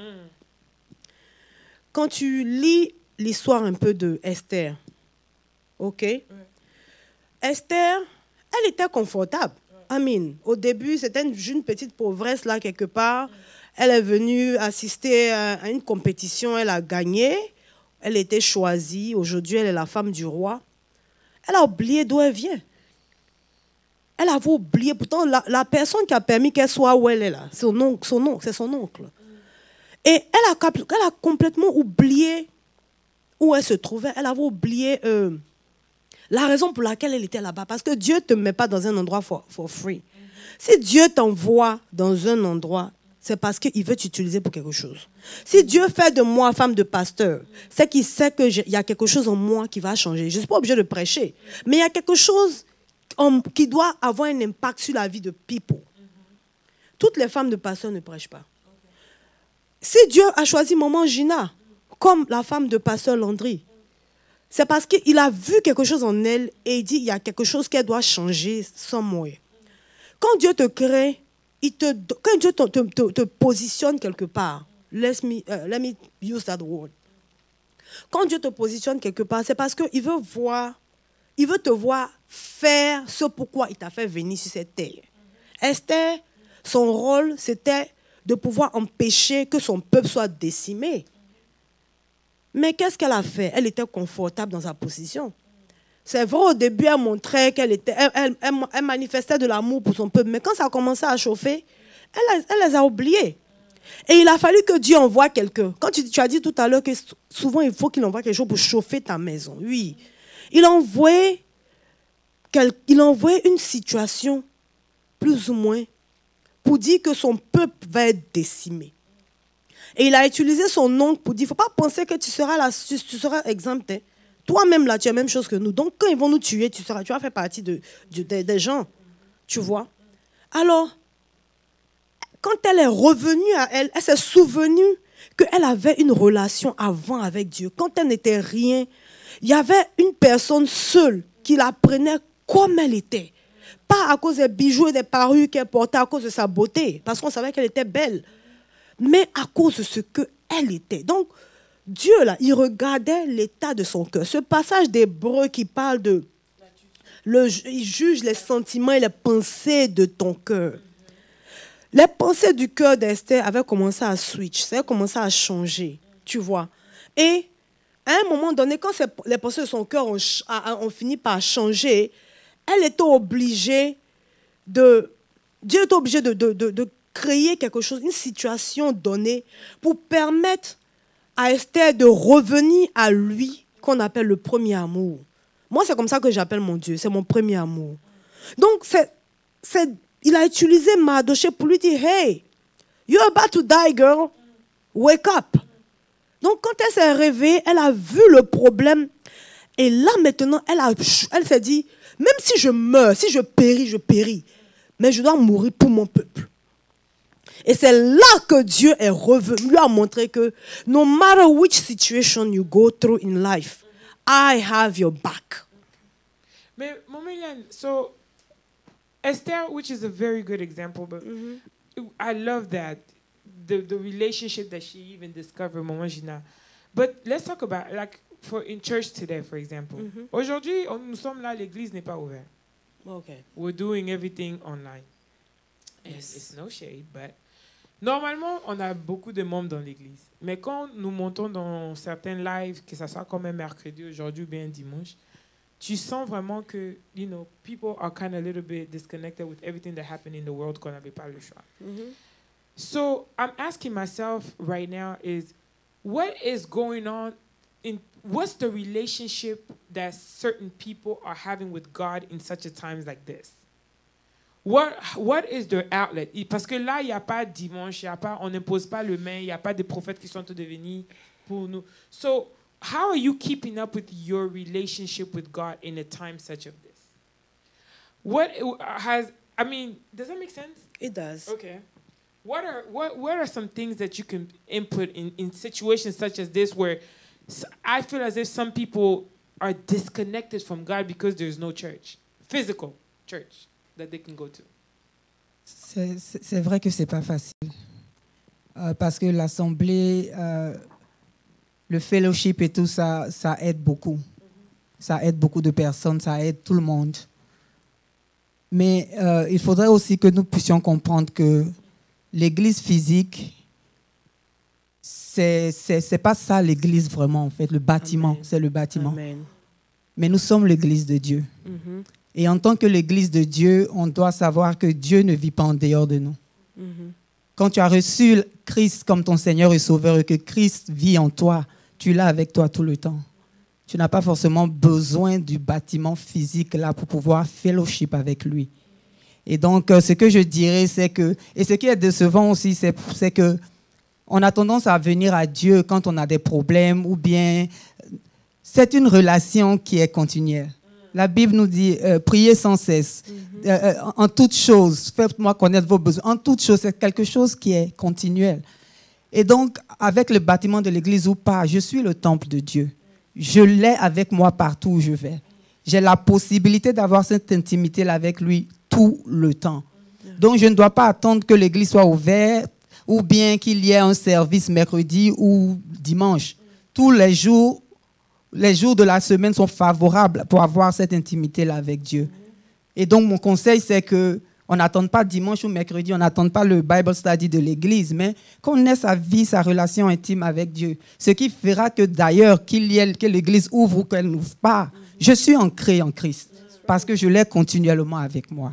Quand tu lis l'histoire un peu de Esther, ok? Esther, elle était confortable. Amen. Au début, c'était une petite pauvresse là quelque part. Elle est venue assister à une compétition, elle a gagné. Elle était choisie. Aujourd'hui, elle est la femme du roi. Elle a oublié d'où elle vient. Elle avait oublié. Pourtant, la personne qui a permis qu'elle soit où elle est là, c'est son oncle. Et elle a complètement oublié où elle se trouvait. Elle avait oublié la raison pour laquelle elle était là-bas. Parce que Dieu ne te met pas dans un endroit for free. Si Dieu t'envoie dans un endroit, c'est parce qu'il veut t'utiliser pour quelque chose. Si Dieu fait de moi femme de pasteur, c'est qu'il sait qu'il y a quelque chose en moi qui va changer. Je ne suis pas obligée de prêcher, mais il y a quelque chose qui doit avoir un impact sur la vie de people. Toutes les femmes de pasteur ne prêchent pas. Si Dieu a choisi Maman Gina comme la femme de pasteur Landry, c'est parce qu'il a vu quelque chose en elle et il dit il y a quelque chose qu'elle doit changer somewhere. Quand Dieu te crée, quand Dieu te positionne quelque part, let me use that word. Quand Dieu te positionne quelque part, c'est parce qu'il veut te voir faire ce pourquoi il t'a fait venir sur cette terre. Esther, son rôle, c'était de pouvoir empêcher que son peuple soit décimé. Mais qu'est-ce qu'elle a fait? Elle était confortable dans sa position. C'est vrai, au début, elle montrait elle manifestait de l'amour pour son peuple. Mais quand ça a commencé à chauffer, elle les a oubliés. Et il a fallu que Dieu envoie quelqu'un. Quand tu as dit tout à l'heure que souvent il faut qu'il envoie quelque chose pour chauffer ta maison. Oui. Il a envoyé une situation, plus ou moins, pour dire que son peuple va être décimé. Et il a utilisé son oncle pour dire, il ne faut pas penser que tu seras exempté. Toi-même, là, tu as la même chose que nous. Donc, quand ils vont nous tuer, tu vas faire partie des gens. Tu vois? Alors, quand elle est revenue à elle s'est souvenue qu'elle avait une relation avant avec Dieu. Quand elle n'était rien, il y avait une personne seule qui la prenait comme elle était. Pas à cause des bijoux et des parures qu'elle portait, à cause de sa beauté, parce qu'on savait qu'elle était belle, mais à cause de ce qu'elle était. Donc, Dieu, là, il regardait l'état de son cœur. Ce passage d'Hébreux qui parle de... il juge les sentiments et les pensées de ton cœur. Les pensées du cœur d'Esther avaient commencé à switch, ça avait commencé à changer, tu vois. Et à un moment donné, quand les pensées de son cœur ont fini par changer, elle était obligée Dieu était obligé de créer quelque chose, une situation donnée pour permettre à Esther de revenir à lui, qu'on appelle le premier amour. Moi, c'est comme ça que j'appelle mon Dieu, c'est mon premier amour. Donc, il a utilisé Mardochée pour lui dire, hey, you're about to die, girl. Wake up. Donc, quand elle s'est réveillée, elle a vu le problème. Et là, maintenant, elle s'est dit, même si je meurs, si je péris. Mais je dois mourir pour mon peuple. Et c'est là que Dieu est revenu, lui a montré que no matter which situation you go through in life, I have your back. Mais, Momiliane, so Esther, which is a very good example, but I love that, the relationship that she even discovered, Maman Gina. But let's talk about, like, in church today, for example. Aujourd'hui, nous sommes là, l'église n'est pas ouverte. Okay. We're doing everything online. Yes. It's no shade, but normalement, on a beaucoup de membres dans l'église. Mais quand nous montons dans certains lives, que ce soit comme un mercredi, aujourd'hui ou bien un dimanche, tu sens vraiment que, people are kind of a little bit disconnected with everything that happened in the world qu'on n'avait pas le choix. So I'm asking myself right now is, what is going on what's the relationship that certain people are having with God in such a times like this? What is their outlet? Parce que là, il n'y a pas dimanche, on n'impose pas le main, il n'y a pas de prophètes qui sont devenus pour nous. So, how are you keeping up with your relationship with God in a time such as this? Does that make sense? It does. Okay. What are some things that you can input in situations such as this where I feel as if some people are disconnected from God because there's no church, physical church that they can go to? C'est vrai que c'est pas facile parce que l'assemblée, le fellowship et tout ça, ça aide beaucoup. Ça aide beaucoup de personnes, ça aide tout le monde. Mais il faudrait aussi que nous puissions comprendre que l'église physique, c'est pas ça l'église vraiment en fait. Le bâtiment, Amen. C'est le bâtiment. Amen. Mais nous sommes l'église de Dieu. Et en tant que l'église de Dieu, on doit savoir que Dieu ne vit pas en dehors de nous. Quand tu as reçu Christ comme ton Seigneur et Sauveur et que Christ vit en toi, tu l'as avec toi tout le temps. Tu n'as pas forcément besoin du bâtiment physique là pour pouvoir fellowship avec lui. Et donc, ce que je dirais, c'est que, et ce qui est décevant aussi, c'est que on a tendance à venir à Dieu quand on a des problèmes ou bien c'est une relation qui est continuelle. La Bible nous dit priez sans cesse. En toutes choses, faites-moi connaître vos besoins. En toutes choses, c'est quelque chose qui est continuel. Et donc, avec le bâtiment de l'église ou pas, je suis le temple de Dieu. Je l'ai avec moi partout où je vais. J'ai la possibilité d'avoir cette intimité-là avec lui tout le temps. Donc, je ne dois pas attendre que l'église soit ouverte ou bien qu'il y ait un service mercredi ou dimanche. Tous les jours de la semaine sont favorables pour avoir cette intimité-là avec Dieu. Et donc, mon conseil, c'est qu'on n'attende pas dimanche ou mercredi, on n'attende pas le Bible study de l'église, mais qu'on ait sa vie, sa relation intime avec Dieu. Ce qui fera que d'ailleurs, que l'église ouvre ou qu'elle n'ouvre pas, je suis ancré en Christ parce que je l'ai continuellement avec moi.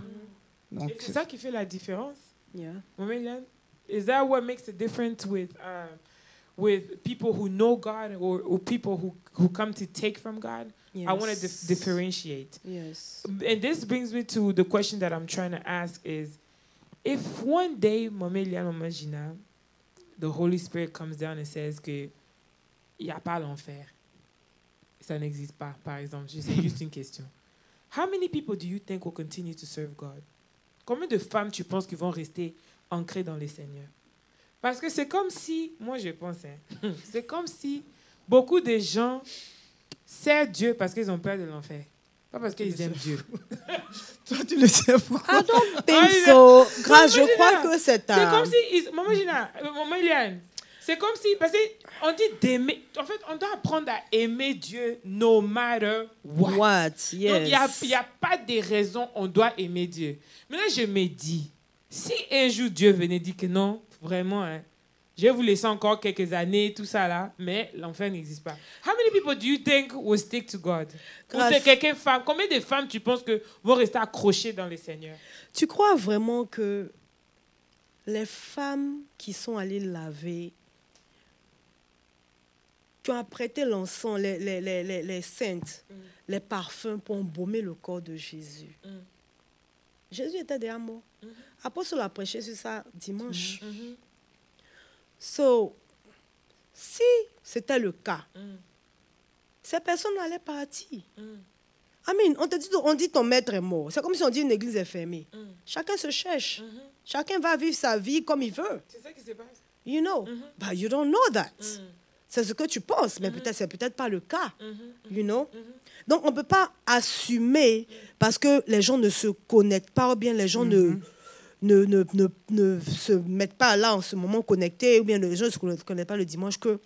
Donc, c'est ça qui fait la différence. Yeah. Momiliane, Is that what makes a difference with people who know God or people who come to take from God? Yes. I want to differentiate. Yes. And this brings me to the question that I'm trying to ask is, if one day, Mama Eliane, Mama Gina, the Holy Spirit comes down and says que il n'y a pas l'enfer, ça n'existe pas, par exemple, c'est juste une question. How many people do you think will continue to serve God? Combien de femmes tu penses qui vont rester ancrées dans les Seigneurs? Parce que c'est comme si, moi je pense, c'est comme si beaucoup de gens servent Dieu parce qu'ils ont peur de l'enfer. Pas parce qu'ils aiment Dieu. Toi, tu le sais pourquoi? I don't think so. Grâce, je crois que c'est C'est comme si, Maman Gina, Maman Eliane, c'est comme si, parce qu'on dit d'aimer, en fait, on doit apprendre à aimer Dieu no matter what. Yes. Donc, il n'y a pas de raison on doit aimer Dieu. Mais là, je me dis, si un jour Dieu venait dire que non, vraiment, hein, je vais vous laisser encore quelques années, tout ça là, mais l'enfer n'existe pas. How many people do you think will stick to God? Combien de femmes tu penses que vont rester accrochées dans le Seigneur? Tu crois vraiment que les femmes qui sont allées laver, qui ont apprêté l'encens, les saintes, les parfums pour embaumer le corps de Jésus. Jésus était déjà mort. Apôtre a prêché sur ça dimanche. So, si c'était le cas, ces personnes allaient partir. Amen. On dit ton maître est mort. C'est comme si on dit une église est fermée. Chacun se cherche. Chacun va vivre sa vie comme il veut. C'est ça qui se passe. You know, but you don't know that. C'est ce que tu penses, mais c'est peut-être pas le cas. You know. Donc, on ne peut pas assumer parce que les gens ne se connectent pas ou bien les gens ne se mettent pas là en ce moment connectés ou bien les gens ne se connaissent pas le dimanche que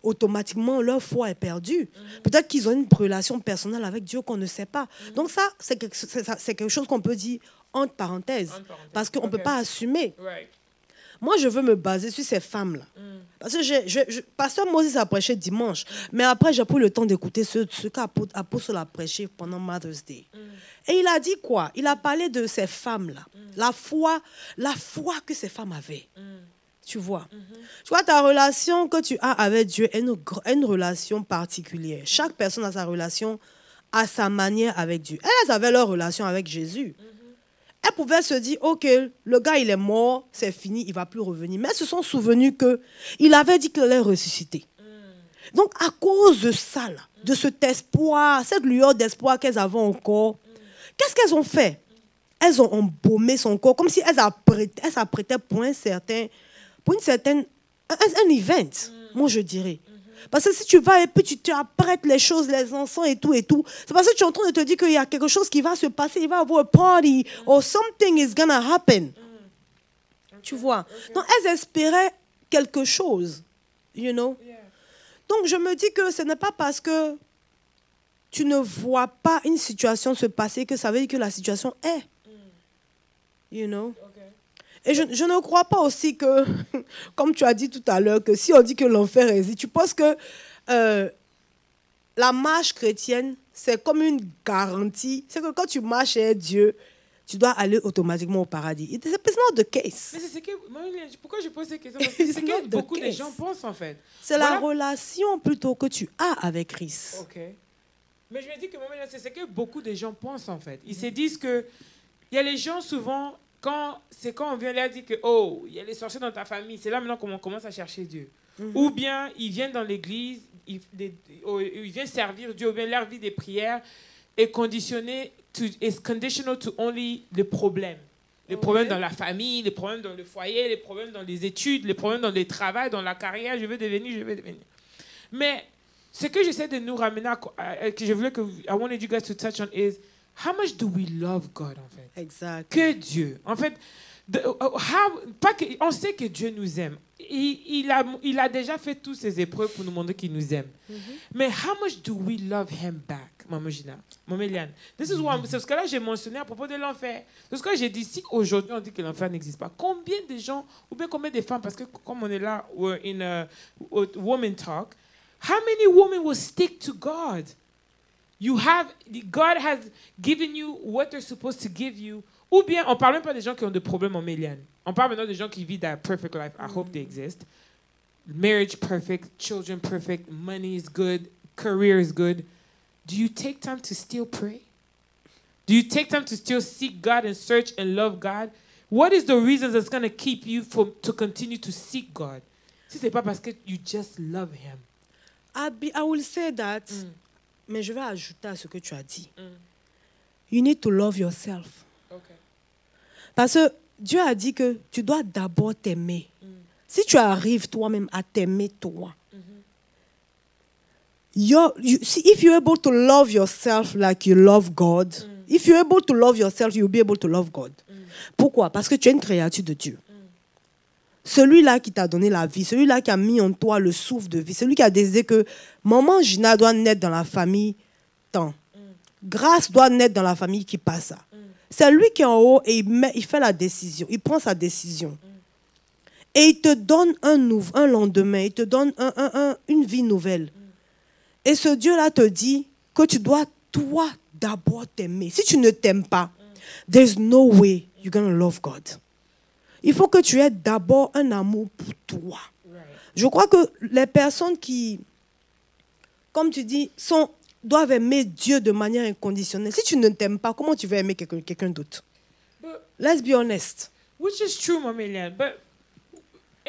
automatiquement leur foi est perdue. Peut-être qu'ils ont une relation personnelle avec Dieu qu'on ne sait pas. Donc ça, c'est quelque chose qu'on peut dire entre parenthèses. Parce qu'on ne peut pas assumer. Right. Moi, je veux me baser sur ces femmes-là. Parce que Pasteur Moses a prêché dimanche, mais après, j'ai pris le temps d'écouter ce qu'Apôtre a prêché pendant Mother's Day. Et il a dit quoi? Il a parlé de ces femmes-là. La foi que ces femmes avaient. Tu vois? Tu vois, ta relation que tu as avec Dieu est une relation particulière. Chaque personne a sa relation à sa manière avec Dieu. Elles avaient leur relation avec Jésus. Elles pouvaient se dire, OK, le gars, il est mort, c'est fini, il ne va plus revenir. Mais elles se sont souvenues qu'il avait dit qu'il allait ressusciter. Donc, à cause de ça, là, de cet espoir, cette lueur d'espoir qu'elles avaient encore, qu'est-ce qu'elles ont fait? Elles ont embaumé son corps, comme si elles s'apprêtaient pour un event, moi je dirais. Parce que si tu vas et puis tu t'apprêtes les choses, les encens et tout, c'est parce que tu es en train de te dire qu'il y a quelque chose qui va se passer, il va y avoir un party, or something is gonna happen. Tu vois? Donc elles espéraient quelque chose, you know? Donc je me dis que ce n'est pas parce que tu ne vois pas une situation se passer que ça veut dire que la situation est. You know? Et je ne crois pas aussi que, comme tu as dit tout à l'heure, que si on dit que l'enfer existe, tu penses que la marche chrétienne, c'est comme une garantie. C'est que quand tu marches avec Dieu, tu dois aller automatiquement au paradis. It's not the case. Mais c'est pourquoi je pose cette question? Parce que c'est ce que beaucoup de gens pensent, en fait. C'est la relation plutôt que tu as avec Christ. OK. Mais je me dis que c'est ce que beaucoup de gens pensent, en fait. Ils se disent que il y a les gens souvent... Quand on vient leur dire que oh, il y a les sorciers dans ta famille, c'est là maintenant qu'on commence à chercher Dieu. Ou bien ils viennent dans l'église, ils viennent servir Dieu, ou bien leur vie des prières est conditionné is conditional to only les problèmes. Les problèmes dans la famille, les problèmes dans le foyer, les problèmes dans les études, les problèmes dans le travail, dans la carrière, je veux devenir. Mais ce que j'essaie de nous ramener que je voulais que I wanted you guys to touch on is how much do we love God, en fait? Exact. Que Dieu. En fait, on sait que Dieu nous aime. Il a déjà fait toutes ces épreuves pour nous montrer qu'il nous aime. Mais how much do we love Him back, Maman Gina, Maman Eliane? C'est ce que là j'ai mentionné à propos de l'enfer. C'est ce que j'ai dit. Si aujourd'hui on dit que l'enfer n'existe pas, combien de gens, ou bien combien de femmes, parce que comme on est là, we're in a woman talk, how many women will stick to God? God has given you what they're supposed to give you, Ou bien, on ne parle même pas des gens qui ont des problèmes en Méliane. On parle maintenant des gens qui vivent that perfect life. I hope they exist. Marriage perfect, children perfect, money is good, career is good. Do you take time to still pray? Do you take time to still seek God and search and love God? What is the reason that's going to keep you to continue to seek God? Si c'est pas parce que you just love Him. I will say that, mais je vais ajouter à ce que tu as dit. You need to love yourself. Okay. Parce que Dieu a dit que tu dois d'abord t'aimer. Si tu arrives toi-même à t'aimer toi, if you're able to love yourself like you love God, if you're able to love yourself, you'll be able to love God. Pourquoi? Parce que tu es une créature de Dieu. Celui-là qui t'a donné la vie, celui-là qui a mis en toi le souffle de vie, celui qui a décidé que maman Gina doit naître dans la famille tant. Grâce doit naître dans la famille qui passe ça. C'est lui qui est en haut et il fait la décision, il prend sa décision. Et il te donne un lendemain, il te donne une vie nouvelle. Et ce Dieu-là te dit que tu dois, toi, d'abord t'aimer. Si tu ne t'aimes pas, there's no way you're going to love God. Il faut que tu aies d'abord un amour pour toi. Je crois que les personnes qui, comme tu dis, doivent aimer Dieu de manière inconditionnelle. Si tu ne t'aimes pas, comment tu vas aimer quelqu'un d'autre? Let's be honest. Which is true, Mamelian.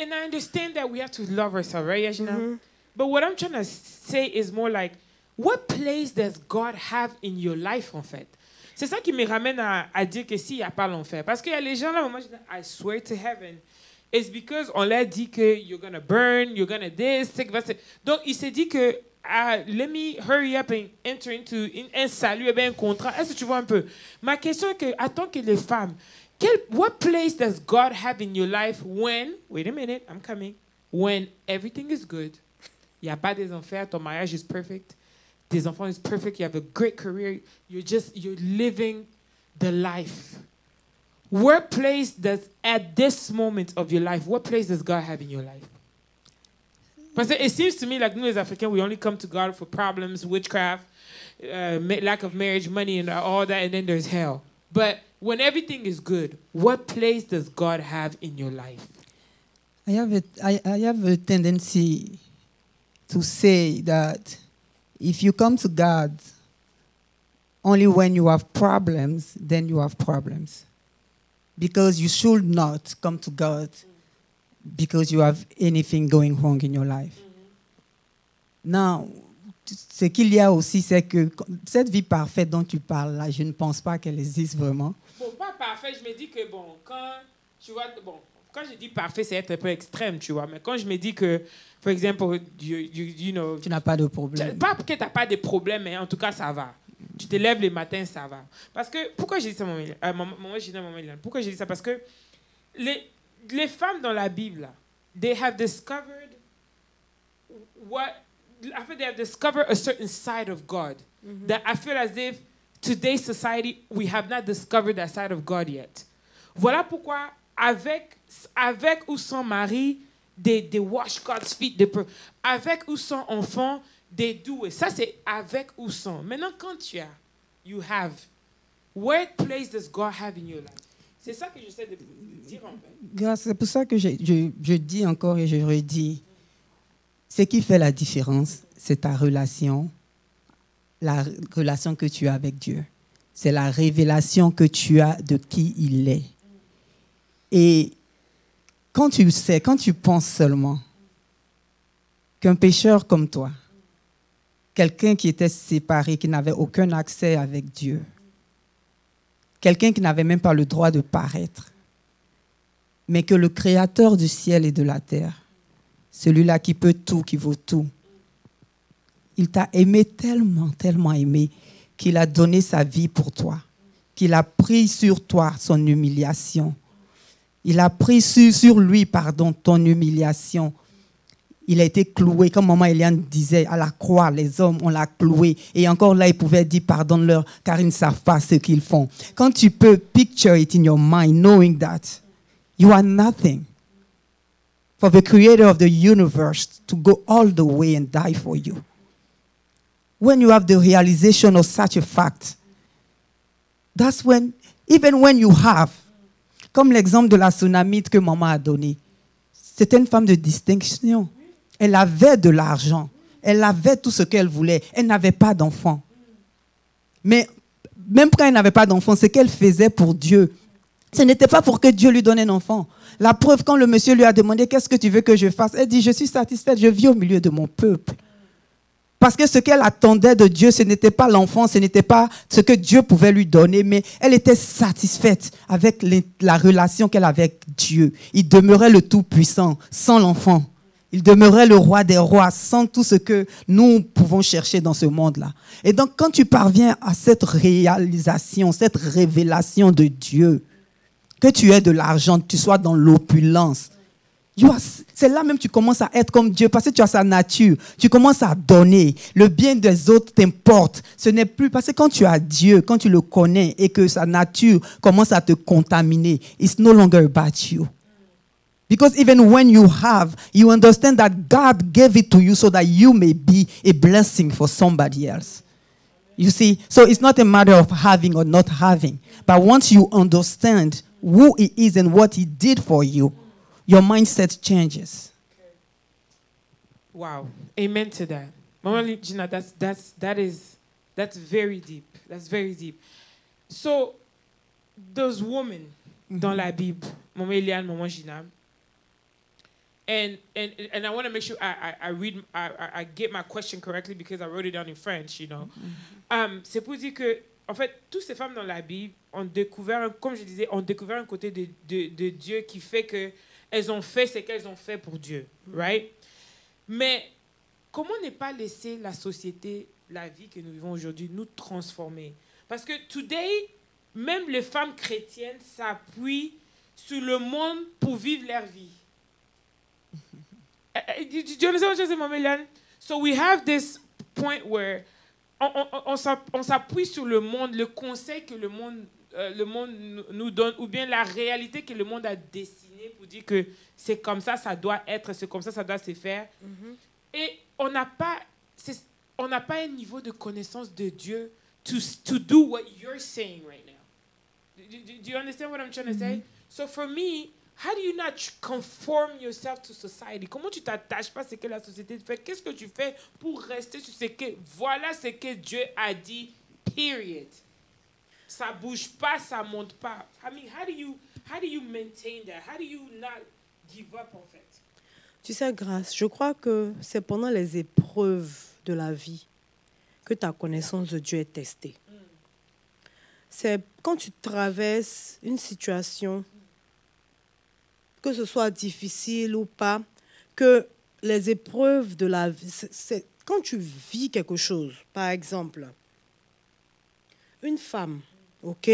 And I understand that we have to love ourselves, right, Yashina? But what I'm trying to say is more like, what place does God have in your life, en fait? C'est ça qui me ramène à dire que s'il n'y a pas l'enfer. Parce qu'il y a les gens là, moi je dis, I swear to heaven, it's because on leur dit que you're gonna burn, you're gonna this, donc il s'est dit que let me hurry up and enter into un salut, un contrat. Est-ce que tu vois un peu? Ma question est que, en tant que les femmes, what place does God have in your life when, wait a minute, I'm coming, when everything is good, il n'y a pas des enfers, ton mariage is perfect, tes enfants is perfect, you have a great career, you're living the life. What place does, at this moment of your life, what place does God have in your life? Because it seems to me like nous, as Africans, we only come to God for problems, witchcraft, lack of marriage, money, and all that, and then there's hell. But when everything is good, what place does God have in your life? I have a tendency to say that if you come to God only when you have problems, then you have problems. Because you should not come to God because you have anything going wrong in your life. Now, ce qu'il y a aussi, c'est que cette vie parfaite dont tu parles là, je ne pense pas qu'elle existe vraiment. Bon, pas parfait, je me dis que bon, quand je dis parfait, c'est être un peu extrême, tu vois. Mais quand je me dis que, par exemple, you know, tu n'as pas de problème. Pas que tu n'as pas de problème, mais en tout cas, ça va. Tu te lèves les matins, ça va. Parce que, pourquoi j'ai dit ça, pourquoi j'ai dit ça? Parce que les femmes dans la Bible, là, they have discovered a certain side of God. That I feel as if today's society, we have not discovered that side of God yet. Voilà pourquoi, avec ou sans mari, they wash God's feet. Avec ou sans enfant, they do it. Ça, c'est avec ou sans. Maintenant, quand you have, what place does God have in your life? C'est ça que j'essaie de dire en fait. C'est pour ça que je dis encore et je redis. Ce qui fait la différence, c'est ta relation, la relation que tu as avec Dieu. C'est la révélation que tu as de qui il est. Et quand tu penses seulement qu'un pécheur comme toi, quelqu'un qui était séparé, qui n'avait aucun accès avec Dieu, quelqu'un qui n'avait même pas le droit de paraître, mais que le Créateur du ciel et de la terre, celui-là qui peut tout, qui vaut tout, il t'a aimé tellement, tellement aimé, qu'il a donné sa vie pour toi, qu'il a pris sur toi son humiliation. Il a pris sur lui, ton humiliation. Il a été cloué, comme maman Eliane disait, à la croix, les hommes, on l'a cloué. Et encore là, il pouvait dire, pardonne-leur, car ils ne savent pas ce qu'ils font. Quand tu peux picture it in your mind, knowing that you are nothing, for the creator of the universe to go all the way and die for you. When you have the realization of such a fact, that's when Even when you have, comme l'exemple de la Sunamite que maman a donné, c'était une femme de distinction. Elle avait de l'argent. Elle avait tout ce qu'elle voulait. Elle n'avait pas d'enfant. Mais même quand elle n'avait pas d'enfant, ce qu'elle faisait pour Dieu, ce n'était pas pour que Dieu lui donne un enfant. La preuve, quand le monsieur lui a demandé « Qu'est-ce que tu veux que je fasse ?» Elle dit « Je suis satisfaite, je vis au milieu de mon peuple. » Parce que ce qu'elle attendait de Dieu, ce n'était pas l'enfant, ce n'était pas ce que Dieu pouvait lui donner, mais elle était satisfaite avec la relation qu'elle avait avec Dieu. Il demeurait le Tout-Puissant sans l'enfant. Il demeurait le roi des rois sans tout ce que nous pouvons chercher dans ce monde-là. Et donc, quand tu parviens à cette réalisation, cette révélation de Dieu, que tu aies de l'argent, que tu sois dans l'opulence, c'est là même que tu commences à être comme Dieu parce que tu as sa nature. Tu commences à donner. Le bien des autres t'importe. Ce n'est plus parce que quand tu as Dieu, quand tu le connais et que sa nature commence à te contaminer, it's no longer about you. Because even when you have, you understand that God gave it to you so that you may be a blessing for somebody else. You see, so it's not a matter of having or not having. But once you understand who He is and what He did for you, your mindset changes. Wow. Amen to that. Mama Gina, that's very deep. That's very deep. So, those women dans la Bible, Mama Eliane, Mama Gina, and I want to make sure I get my question correctly because I wrote it down in French, you know. C'est pour dire que, en fait, toutes ces femmes dans la Bible ont découvert, comme je disais, ont découvert un côté de Dieu qui fait que elles ont fait ce qu'elles ont fait pour Dieu, right? Mais comment ne pas laisser la société, la vie que nous vivons aujourd'hui, nous transformer? Parce que today, même les femmes chrétiennes s'appuient sur le monde pour vivre leur vie. Do you understand what I'm saying, Mama Eliane? So we have this point where on s'appuie sur le monde, le conseil que le monde nous donne, ou bien la réalité que le monde a dessinée pour dire que c'est comme ça doit être, c'est comme ça doit se faire. Et on n'a pas un niveau de connaissance de Dieu to do what you're saying right now. Do you understand what I'm trying to say? So for me, how do you not conform yourself to society? Comment tu t'attaches pas à ce que la société fait? Qu'est-ce que tu fais pour rester sur ce que, voilà ce que Dieu a dit, period. Ça bouge pas, ça monte pas. I mean, how do you maintain that? How do you not give up, en fait? Tu sais, Grâce, je crois que c'est pendant les épreuves de la vie que ta connaissance de Dieu est testée. C'est quand tu traverses une situation, que ce soit difficile ou pas, que les épreuves de la vie, c'est quand tu vis quelque chose, par exemple, une femme, ok,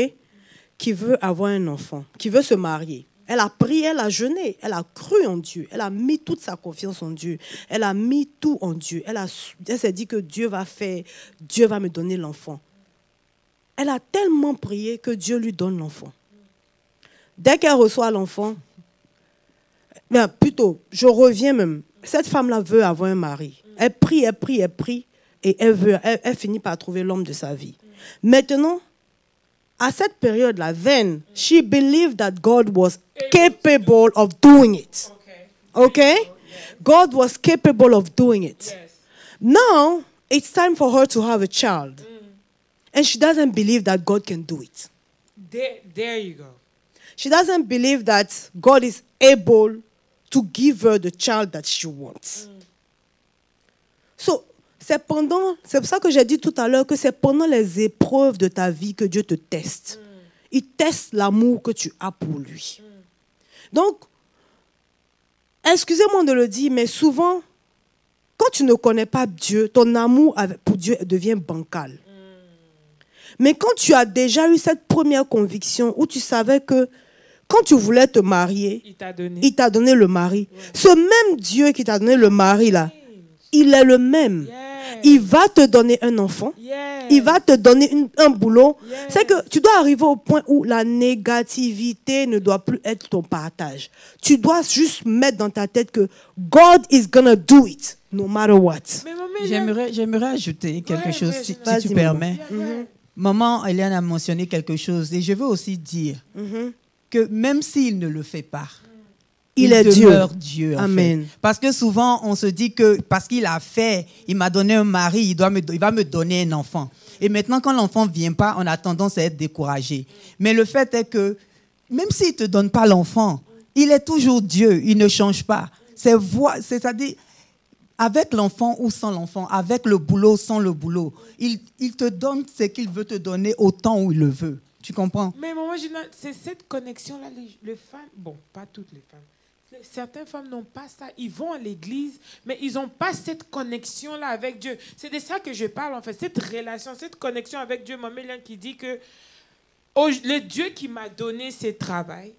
qui veut avoir un enfant, qui veut se marier. Elle a prié, elle a jeûné, elle a cru en Dieu, elle a mis toute sa confiance en Dieu, elle a mis tout en Dieu. Elle s'est dit que Dieu va faire, Dieu va me donner l'enfant. Elle a tellement prié que Dieu lui donne l'enfant. Dès qu'elle reçoit l'enfant, bien, plutôt, je reviens même, cette femme-là veut avoir un mari. Elle prie, et elle finit par trouver l'homme de sa vie. Maintenant, à cette période-là, then, she believed that God was capable of doing it. Okay? God was capable of doing it. Now, it's time for her to have a child. And she doesn't believe that God can do it. There you go. She doesn't believe that God is able to give her the child that she wants. So, c'est pour ça que j'ai dit tout à l'heure que c'est pendant les épreuves de ta vie que Dieu te teste. Il teste l'amour que tu as pour lui. Donc, excusez-moi de le dire, mais souvent, quand tu ne connais pas Dieu, ton amour pour Dieu devient bancal. Mais quand tu as déjà eu cette première conviction où tu savais que quand tu voulais te marier, il t'a donné le mari. Ouais. Ce même Dieu qui t'a donné le mari, là, il est le même. Il va te donner un enfant. Il va te donner un boulot. C'est que tu dois arriver au point où la négativité ne doit plus être ton partage. Tu dois juste mettre dans ta tête que God is gonna do it, no matter what. J'aimerais ajouter quelque chose, si tu permets. Maman Eliane a mentionné quelque chose et je veux aussi dire que même s'il ne le fait pas, il est demeure Dieu. Amen. En fait. Parce que souvent, on se dit que parce qu'il a fait, il m'a donné un mari, il va me donner un enfant. Et maintenant, quand l'enfant ne vient pas, on a tendance à être découragé. Mais le fait est que même s'il ne te donne pas l'enfant, il est toujours Dieu, il ne change pas. C'est-à-dire, avec l'enfant ou sans l'enfant, avec le boulot, sans le boulot, il te donne ce qu'il veut te donner au temps où il le veut. Tu comprends? Mais maman Gina, c'est cette connexion-là, les femmes, bon, pas toutes les femmes, certaines femmes n'ont pas ça. Ils vont à l'église, mais ils n'ont pas cette connexion-là avec Dieu. C'est de ça que je parle, en fait. Cette relation, cette connexion avec Dieu. Maman Eliane qui dit que le Dieu qui m'a donné ce travail,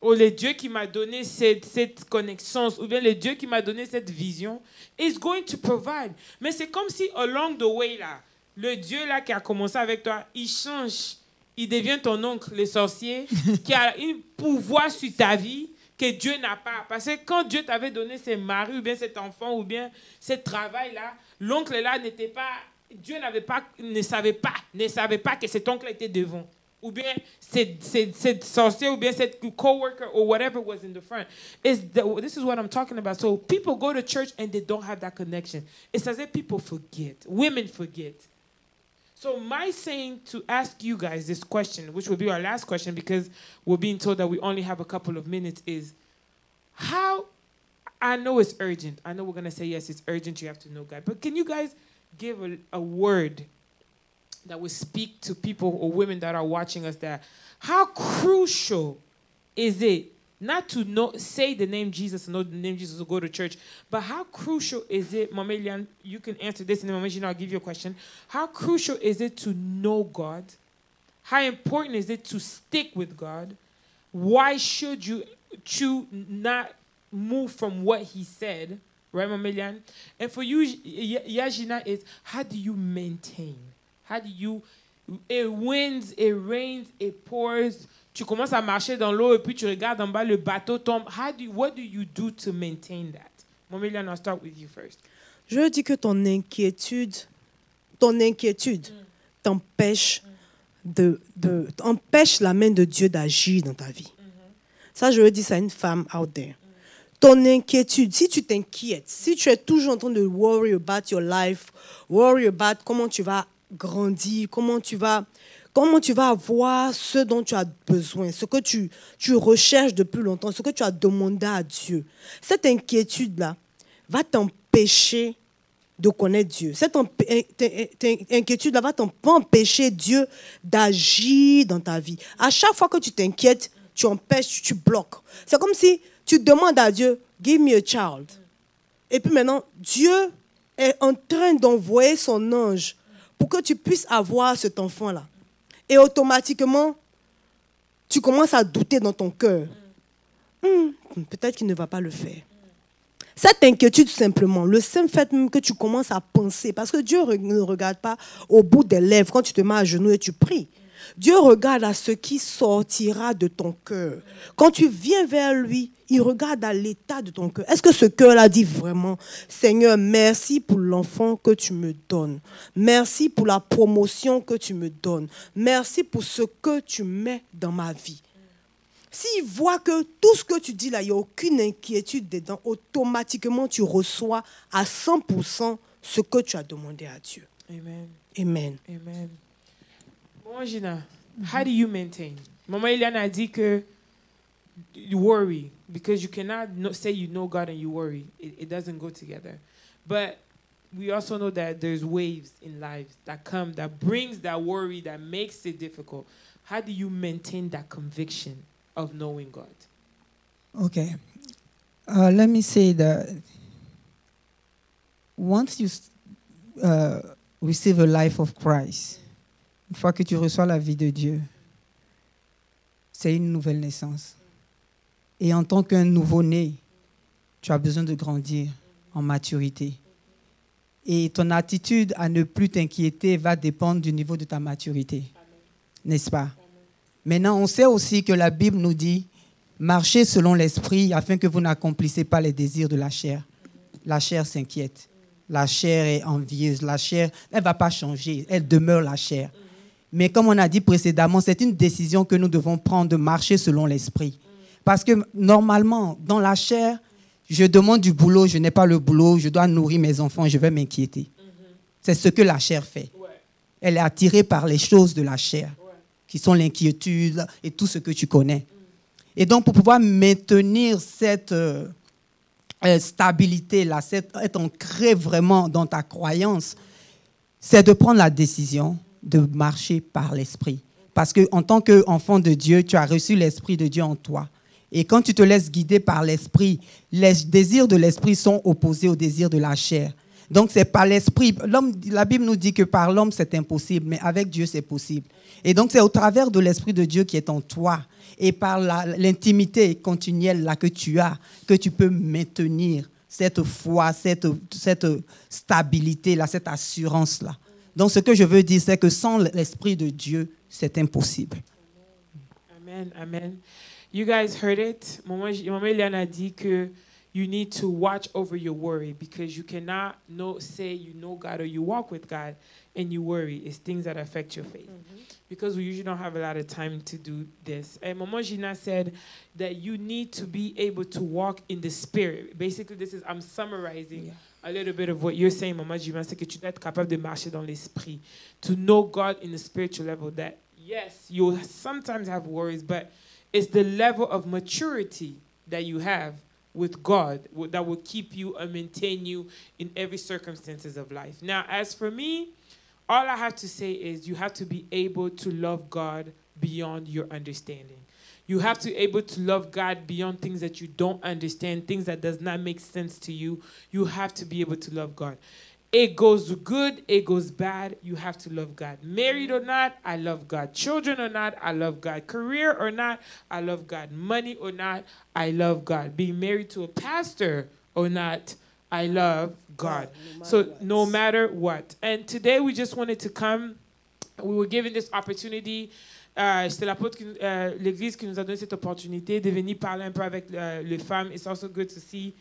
ou le Dieu qui m'a donné cette connexion, ou bien le Dieu qui m'a donné cette vision, is going to provide. Mais c'est comme si, along the way, là, le Dieu là, qui a commencé avec toi, il change. Il devient ton oncle, le sorcier, qui a un pouvoir sur ta vie que Dieu n'a pas. Parce que quand Dieu t'avait donné ce mari, ou bien cet enfant, ou bien ce travail-là, l'oncle là n'était pas... Dieu ne savait pas que cet oncle était devant. Ou bien cette sorcier, ou bien cette co-worker, or whatever was in the front. This is what I'm talking about. So people go to church and they don't have that connection. It's as if people forget. Women forget. So my saying to ask you guys this question, which will be our last question because we're being told that we only have a couple of minutes, is how, I know it's urgent. I know we're going to say, yes, it's urgent. You have to know God. But can you guys give a word that will speak to people or women that are watching us there? How crucial is it not to say the name Jesus and know the name Jesus or go to church, but how crucial is it, Mama Eliane, you can answer this, and then Mama Gina, I'll give you a question. How crucial is it to know God? How important is it to stick with God? Why should you not move from what he said, right, Mama Eliane? And for you, Yajina, is how do you maintain? How do you, it winds, it rains, it pours, tu commences à marcher dans l'eau et puis tu regardes en bas, le bateau tombe. What do you do to maintain that? Mama Eliane, I'll start with you first. Je dis que ton inquiétude t'empêche empêche la main de Dieu d'agir dans ta vie. Ça, je le dis à une femme out there. Ton inquiétude, si tu t'inquiètes, si tu es toujours en train de worry about your life, worry about comment tu vas grandir, comment tu vas avoir ce dont tu as besoin, ce que tu recherches depuis longtemps, ce que tu as demandé à Dieu. Cette inquiétude-là va t'empêcher de connaître Dieu. Cette inquiétude-là va empêcher Dieu d'agir dans ta vie. À chaque fois que tu t'inquiètes, tu empêches, tu bloques. C'est comme si tu demandes à Dieu, give me a child. Et puis maintenant, Dieu est en train d'envoyer son ange pour que tu puisses avoir cet enfant-là. Et automatiquement, tu commences à douter dans ton cœur. Peut-être qu'il ne va pas le faire. Cette inquiétude, simplement, le simple fait même que tu commences à penser, parce que Dieu ne regarde pas au bout des lèvres quand tu te mets à genoux et tu pries. Dieu regarde à ce qui sortira de ton cœur. Quand tu viens vers lui, il regarde à l'état de ton cœur. Est-ce que ce cœur-là dit vraiment, Seigneur, merci pour l'enfant que tu me donnes. Merci pour la promotion que tu me donnes. Merci pour ce que tu mets dans ma vie. S'il voit que tout ce que tu dis là, il n'y a aucune inquiétude dedans, automatiquement tu reçois à 100% ce que tu as demandé à Dieu. Amen. Amen. Amen. Maman Gina, how do you maintain? Maman Eliane a dit que you worry because you cannot say you know God and you worry. It doesn't go together. But we also know that there's waves in life that come, that brings that worry, that makes it difficult. How do you maintain that conviction of knowing God? Okay. Let me say that once you receive a life of Christ, une fois que tu reçois la vie de Dieu, c'est une nouvelle naissance. Et en tant qu'un nouveau-né, tu as besoin de grandir en maturité. Et ton attitude à ne plus t'inquiéter va dépendre du niveau de ta maturité. N'est-ce pas? Maintenant, on sait aussi que la Bible nous dit « Marchez selon l'esprit afin que vous n'accomplissez pas les désirs de la chair. » La chair s'inquiète. La chair est envieuse. La chair, elle ne va pas changer. Elle demeure la chair. Mais comme on a dit précédemment, c'est une décision que nous devons prendre de marcher selon l'esprit. Parce que normalement, dans la chair, je demande du boulot, je n'ai pas le boulot, je dois nourrir mes enfants, je vais m'inquiéter. C'est ce que la chair fait. Elle est attirée par les choses de la chair, qui sont l'inquiétude et tout ce que tu connais. Et donc, pour pouvoir maintenir cette stabilité-là, être ancré vraiment dans ta croyance, c'est de prendre la décision de marcher par l'esprit. Parce qu'en tant qu'enfant de Dieu, tu as reçu l'esprit de Dieu en toi. Et quand tu te laisses guider par l'esprit, les désirs de l'esprit sont opposés aux désirs de la chair. Donc, c'est par l'esprit. La Bible nous dit que par l'homme, c'est impossible, mais avec Dieu, c'est possible. Et donc, c'est au travers de l'esprit de Dieu qui est en toi et par l'intimité continuelle là que tu as, que tu peux maintenir cette foi, cette stabilité-là, cette assurance-là. Donc, ce que je veux dire, c'est que sans l'esprit de Dieu, c'est impossible. Amen, amen. You guys heard it. Maman Eliane a dit que you need to watch over your worry because you cannot say you know God or you walk with God and you worry. It's things that affect your faith. Because we usually don't have a lot of time to do this. And Maman Gina said that you need to be able to walk in the spirit. Basically, I'm summarizing a little bit of what you're saying, Maman Gina, c'est que tu dois être capable de marcher dans l'esprit. To know God in the spiritual level that, yes, you'll sometimes have worries, but it's the level of maturity that you have with God that will keep you and maintain you in every circumstances of life. Now, as for me, all I have to say is you have to be able to love God beyond your understanding. You have to be able to love God beyond things that you don't understand, things that does not make sense to you. You have to be able to love God. It goes good, it goes bad, you have to love God. Married or not, I love God. Children or not, I love God. Career or not, I love God. Money or not, I love God. Being married to a pastor or not, I love God. No matter what. And today we just wanted to come. We were given this opportunity. C'est l'Église qui nous a donné cette opportunité de venir parler un peu avec les femmes. It's also good to see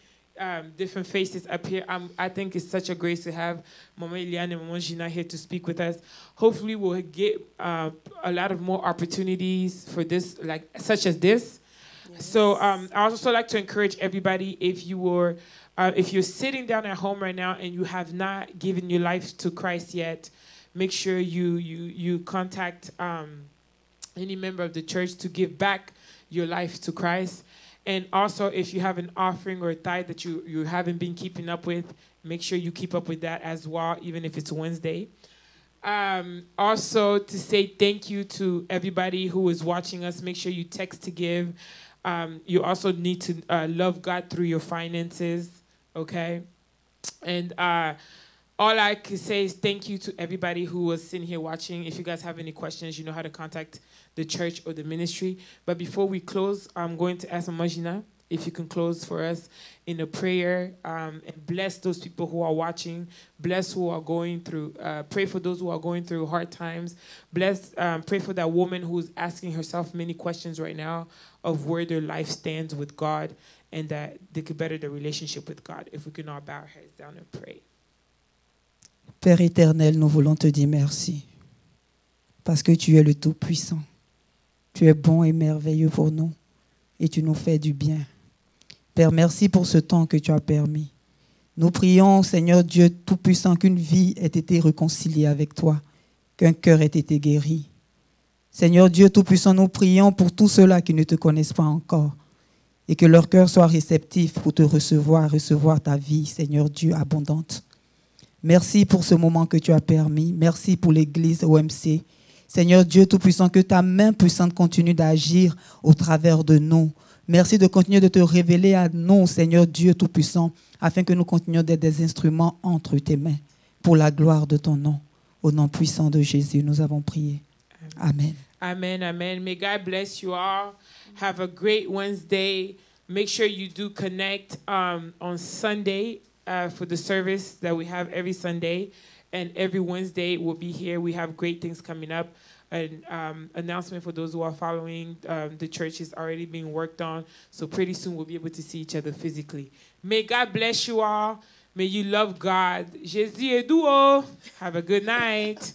different faces up here. I think it's such a grace to have Maman Eliane and Maman Gina here to speak with us. Hopefully we'll get a lot of more opportunities for this, such as this. Yes. So I also like to encourage everybody, if you're sitting down at home right now and you have not given your life to Christ yet, make sure you contact any member of the church to give back your life to Christ. And also, if you have an offering or a tithe that you haven't been keeping up with, make sure you keep up with that as well, even if it's Wednesday. Also, to say thank you to everybody who is watching us, make sure you text to give. You also need to love God through your finances, okay? And all I can say is thank you to everybody who was sitting here watching. If you guys have any questions, you know how to contact the church or the ministry. But before we close, I'm going to ask Maman Gina if you can close for us in a prayer and bless those people who are watching. Bless who are going through. Pray for those who are going through hard times. Pray for that woman who's asking herself many questions right now of where their life stands with God and that they could better their relationship with God. If we can all bow our heads down and pray. Père éternel, nous voulons te dire merci parce que tu es le Tout-Puissant. Tu es bon et merveilleux pour nous et tu nous fais du bien. Père, merci pour ce temps que tu as permis. Nous prions, Seigneur Dieu Tout-Puissant, qu'une vie ait été réconciliée avec toi, qu'un cœur ait été guéri. Seigneur Dieu Tout-Puissant, nous prions pour tous ceux-là qui ne te connaissent pas encore et que leur cœur soit réceptif pour te recevoir ta vie, Seigneur Dieu, abondante. Merci pour ce moment que tu as permis. Merci pour l'Église OMC. Seigneur Dieu Tout-Puissant, que ta main puissante continue d'agir au travers de nous. Merci de continuer de te révéler à nous, Seigneur Dieu Tout-Puissant, afin que nous continuions d'être des instruments entre tes mains pour la gloire de ton nom. Au nom puissant de Jésus, nous avons prié. Amen. Amen, amen. May God bless you all. Have a great Wednesday. Make sure you do connect on Sunday for the service that we have every Sunday. And every Wednesday we'll be here. We have great things coming up. An announcement for those who are following. The church is already being worked on. So pretty soon we'll be able to see each other physically. May God bless you all. May you love God. Jésus est doux. Have a good night.